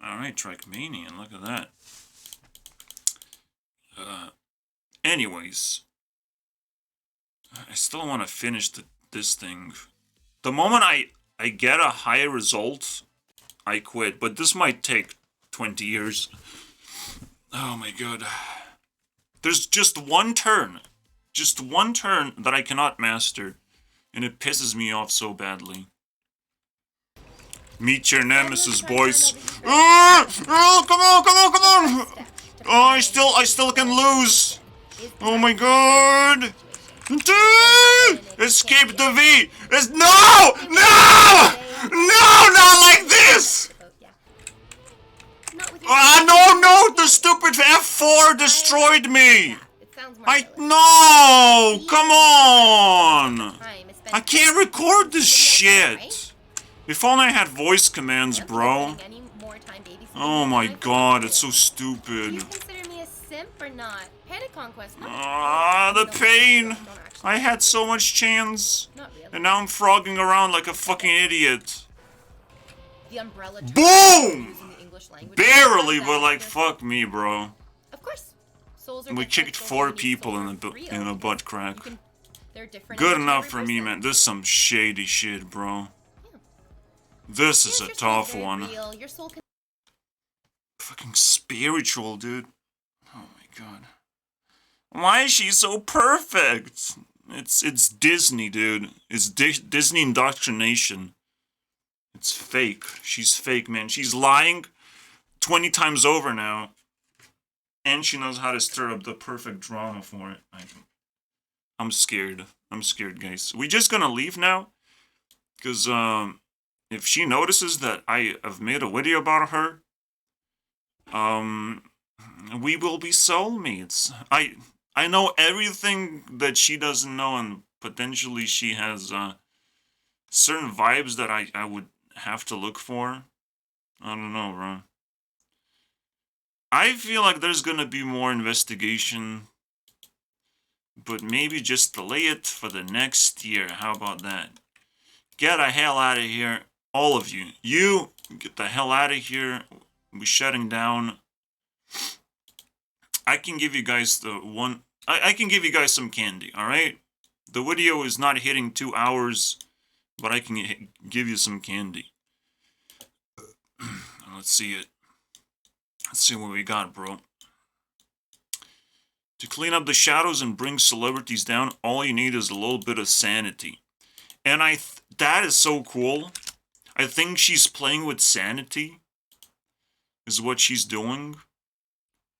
Alright, Trackmanian, look at that. Anyways. I still want to finish this thing. The moment I get a high result, I quit. But this might take 20 years. Oh my god. There's just one turn. Just one turn that I cannot master. And it pisses me off so badly. Meet your nemesis, boys. Oh, come on. Oh, I still can lose. Oh my god. Escape the V! No! No! No! Not like this! No! The stupid F4 destroyed me! No! Come on! I can't record this shit! If only I had voice commands, bro. Oh my god, it's so stupid. Do you consider me a simp or not? Panic Conquest. The pain! I had so much chance. And now I'm frogging around like a fucking idiot. The umbrella Boom! in the English language. Barely, but like, fuck me, bro. Of course. Souls are We kicked 4 people in a butt crack. Good enough for me, man. This is some shady shit, bro. This is a tough one. Fucking spiritual, dude. Oh my god. Why is she so perfect? It's Disney, dude. It's Disney indoctrination. It's fake. She's fake, man. She's lying 20 times over now. And she knows how to stir up the perfect drama for it. I'm scared. I'm scared, guys. We just gonna leave now? Because, if she notices that I have made a video about her, we will be soulmates. I know everything that she doesn't know, and potentially she has, certain vibes that I would have to look for. I don't know, bro. I feel like there's gonna be more investigation, but maybe just delay it for the next year. How about that? Get the hell out of here. All of you. You, get the hell out of here. We're shutting down. I can give you guys I can give you guys some candy, alright? The video is not hitting 2 hours, but I can give you some candy. Let's see it. Let's see what we got, bro. To clean up the shadows and bring celebrities down, all you need is a little bit of sanity. And that is so cool. I think she's playing with sanity, is what she's doing.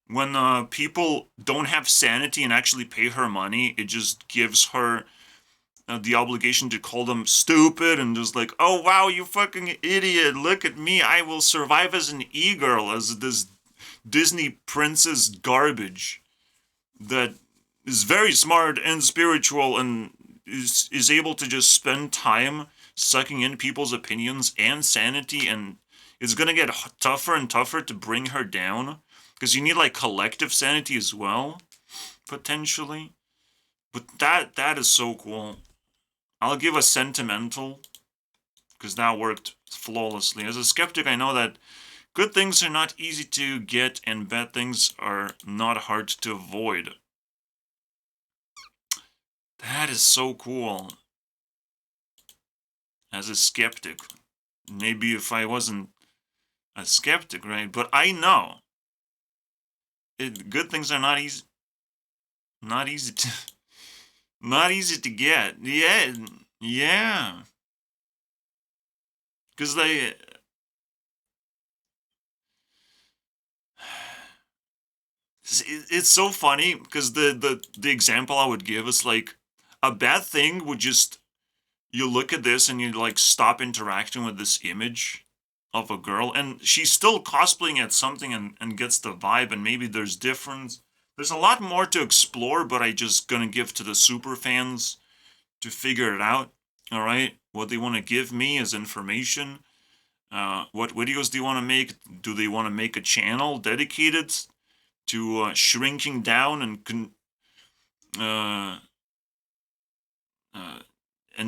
When people don't have sanity and actually pay her money, it just gives her the obligation to call them stupid and just like, oh wow, you fucking idiot, look at me, I will survive as an e-girl, as this Disney princess garbage that is very smart and spiritual and is able to just spend time sucking in people's opinions and sanity, and it's gonna get tougher and tougher to bring her down, because you need like collective sanity as well, potentially. But that is so cool. I'll give a sentimental, because that worked flawlessly. As a skeptic, I know that good things are not easy to get and bad things are not hard to avoid. That is so cool. As a skeptic. Maybe if I wasn't a skeptic, right? But I know. Good things are not easy. Not easy to... Not easy to get. Yeah. Because they... It's so funny, because the example I would give is like, a bad thing would just... You look at this and you like stop interacting with this image of a girl, and she's still cosplaying at something and gets the vibe, and maybe there's difference. There's a lot more to explore, but I just gonna give to the super fans to figure it out. Alright? What they want to give me is information. What videos do you want to make? Do they want to make a channel dedicated to shrinking down and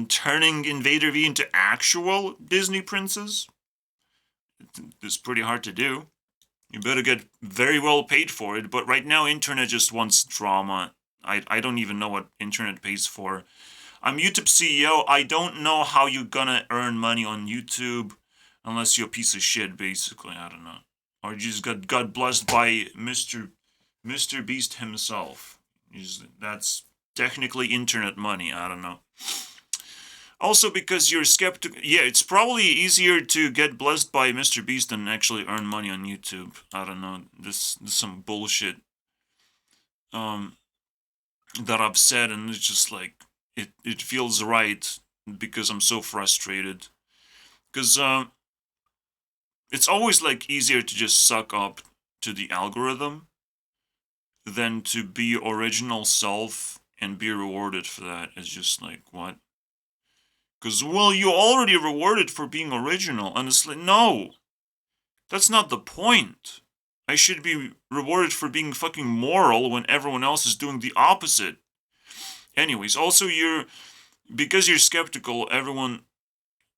turning InvaderVie into actual Disney princes? It's pretty hard to do. You better get very well paid for it, but right now internet just wants drama. I don't even know what internet pays for. I'm YouTube CEO. I don't know how you're gonna earn money on YouTube unless you're a piece of shit, basically. I don't know. Or you just got blessed by Mr. Beast himself. That's technically internet money. I don't know. Also, because you're skeptical, yeah, it's probably easier to get blessed by Mr. Beast than actually earn money on YouTube. I don't know. This is some bullshit. that I've said, and it's just like it feels right because I'm so frustrated. Because it's always like easier to just suck up to the algorithm than to be original self and be rewarded for that. It's just like, what? Because, well, you already rewarded for being original. And it's like, no, that's not the point. I should be rewarded for being fucking moral when everyone else is doing the opposite. Anyways, also because you're skeptical, everyone,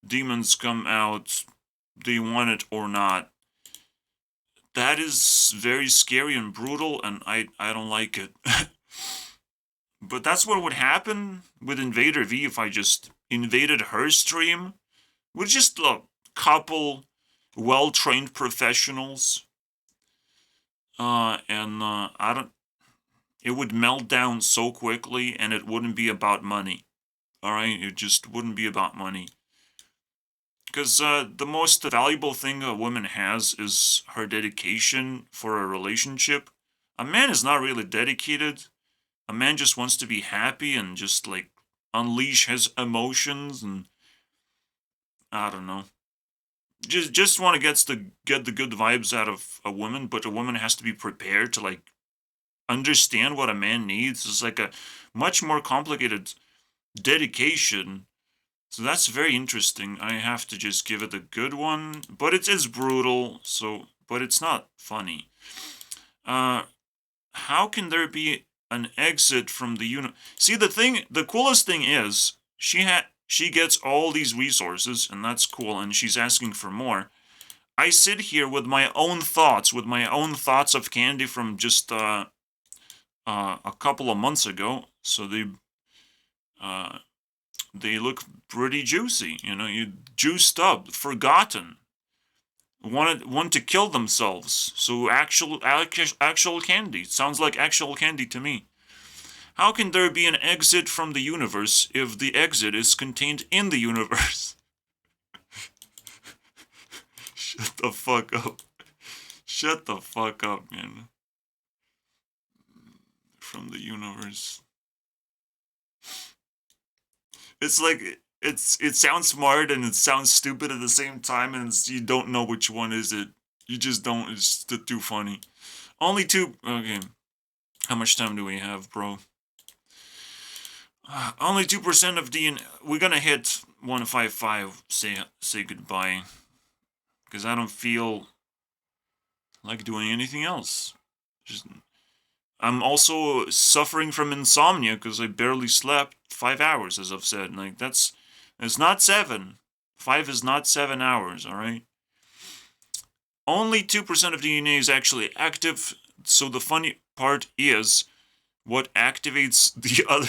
demons come out, they want it or not. That is very scary and brutal, and I don't like it. But that's what would happen with InvaderVie if I just invaded her stream with just a couple well-trained professionals. I don't. It would melt down so quickly, and it wouldn't be about money. All right, it just wouldn't be about money. Because the most valuable thing a woman has is her dedication for a relationship. A man is not really dedicated. A man just wants to be happy and just like unleash his emotions, and I don't know. Just want to get the good vibes out of a woman, but a woman has to be prepared to like understand what a man needs. It's like a much more complicated dedication. So that's very interesting. I have to just give it a good one, but it's brutal. So, but it's not funny. Uh, how can there be an exit from the unit? See, the coolest thing is she gets all these resources, and that's cool, and she's asking for more. I sit here with my own thoughts, of candy from just a couple of months ago. So they look pretty juicy. You know, you juiced up, forgotten, want to kill themselves. So actual candy sounds like actual candy to me. How can there be an exit from the universe if the exit is contained in the universe? Shut the fuck up. Shut the fuck up, man. From the universe. It's like it sounds smart and it sounds stupid at the same time, and you don't know which one is it. You just don't. It's too funny. Only two. Okay. How much time do we have, bro? Only 2% of DNA. We're gonna hit 155. Say goodbye, because I don't feel like doing anything else. Just, I'm also suffering from insomnia because I barely slept 5 hours, as I've said. Like it's not 7. 5 is not 7 hours. All right. Only 2% of DNA is actually active. So the funny part is, what activates the other.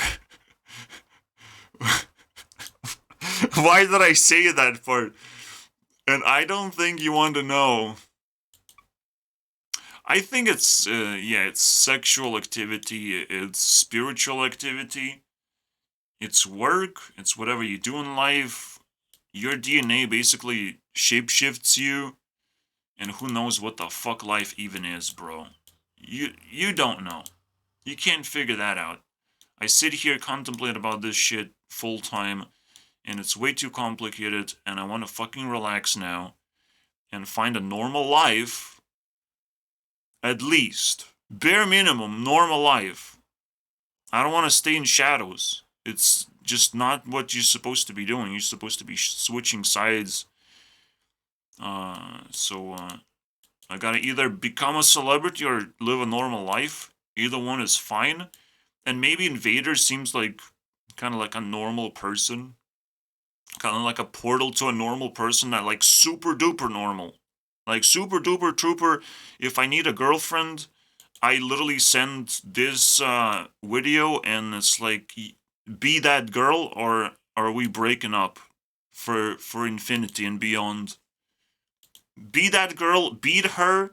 Why did I say that part? And I don't think you want to know. I think it's sexual activity, it's spiritual activity, it's work, it's whatever you do in life. Your DNA basically shapeshifts you, and who knows what the fuck life even is, bro. You don't know. You can't figure that out. I sit here contemplate about this shit full time, and it's way too complicated, and I want to fucking relax now and find a normal life. At least. Bare minimum, normal life. I don't want to stay in shadows. It's just not what you're supposed to be doing. You're supposed to be switching sides. I gotta either become a celebrity or live a normal life. Either one is fine. And maybe Invader seems like kind of like a normal person. Kind of like a portal to a normal person that like super duper normal. Like super duper trooper. If I need a girlfriend, I literally send this video and it's like, be that girl or are we breaking up for infinity and beyond? Be that girl, beat her,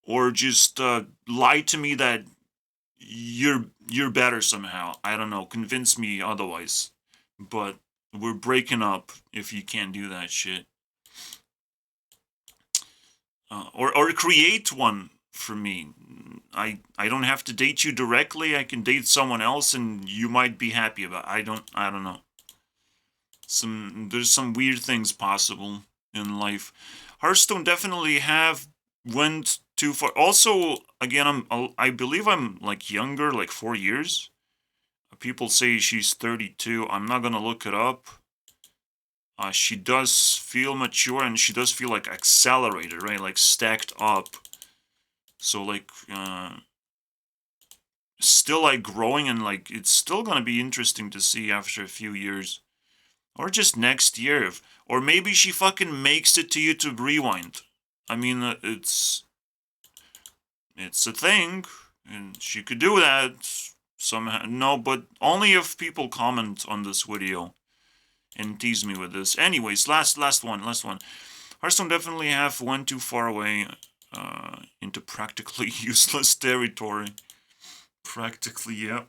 or just lie to me that you're better somehow. I don't know. Convince me otherwise. But we're breaking up if you can't do that shit. Or create one. for me. I don't have to date you directly. I can date someone else, and you might be happy about. I don't know. There's some weird things possible in life. Hearthstone definitely have went too far. Also, again, I believe I'm like younger, like 4 years. People say she's 32. I'm not gonna look it up. She does feel mature, and she does feel like accelerated, right? Like stacked up. So like, still like growing, and like it's still gonna be interesting to see after a few years, or just next year, or maybe she fucking makes it to YouTube Rewind. I mean, it's a thing, and she could do that somehow. No, but only if people comment on this video and tease me with this. Anyways, last one. Hearthstone definitely have went too far away into practically useless territory. Practically, yeah.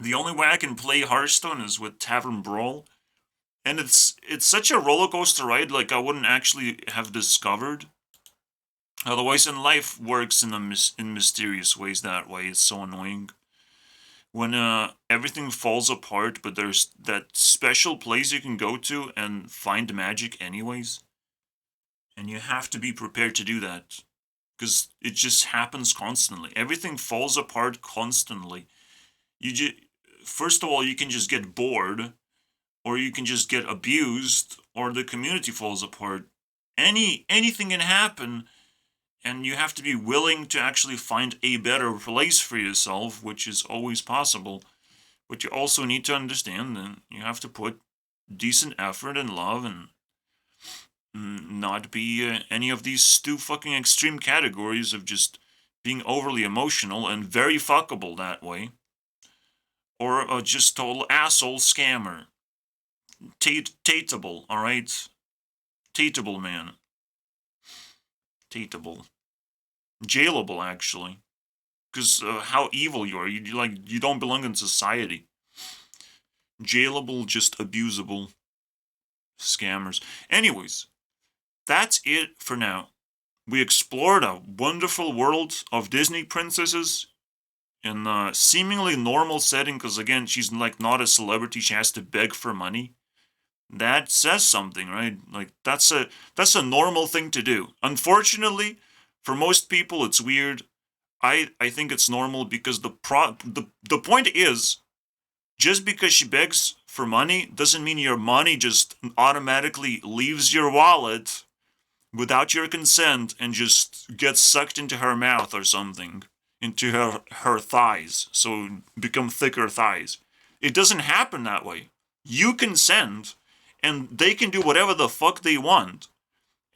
The only way I can play Hearthstone is with Tavern Brawl, and it's such a roller coaster ride. Like I wouldn't actually have discovered. Otherwise, in life works in mysterious ways that way. It's so annoying when everything falls apart, but there's that special place you can go to and find magic anyways, and you have to be prepared to do that because it just happens constantly. Everything falls apart constantly. First of all, you can just get bored, or you can just get abused, or the community falls apart. Anything can happen, and you have to be willing to actually find a better place for yourself, which is always possible. But you also need to understand that you have to put decent effort and love, and not be any of these two fucking extreme categories of just being overly emotional and very fuckable that way, or just total asshole scammer. Tateable, alright? Tateable, man. Tateable. Jailable, actually. Because how evil you are. You don't belong in society. Jailable, just abusable. Scammers. Anyways, that's it for now. We explored a wonderful world of Disney princesses in a seemingly normal setting, because again, she's like not a celebrity, she has to beg for money. That says something, right? Like that's a normal thing to do. Unfortunately, for most people it's weird. I think it's normal because the point is, just because she begs for money doesn't mean your money just automatically leaves your wallet without your consent and just gets sucked into her mouth or something, into her thighs, so become thicker thighs. It doesn't happen that way. You consent, and they can do whatever the fuck they want.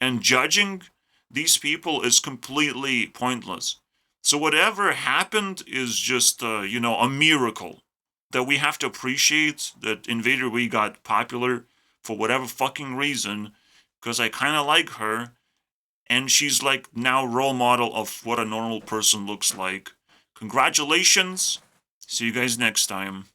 And judging these people is completely pointless. So whatever happened is just, a miracle that we have to appreciate, that InvaderVie got popular for whatever fucking reason, because I kind of like her, and she's like now role model of what a normal person looks like. Congratulations. See you guys next time.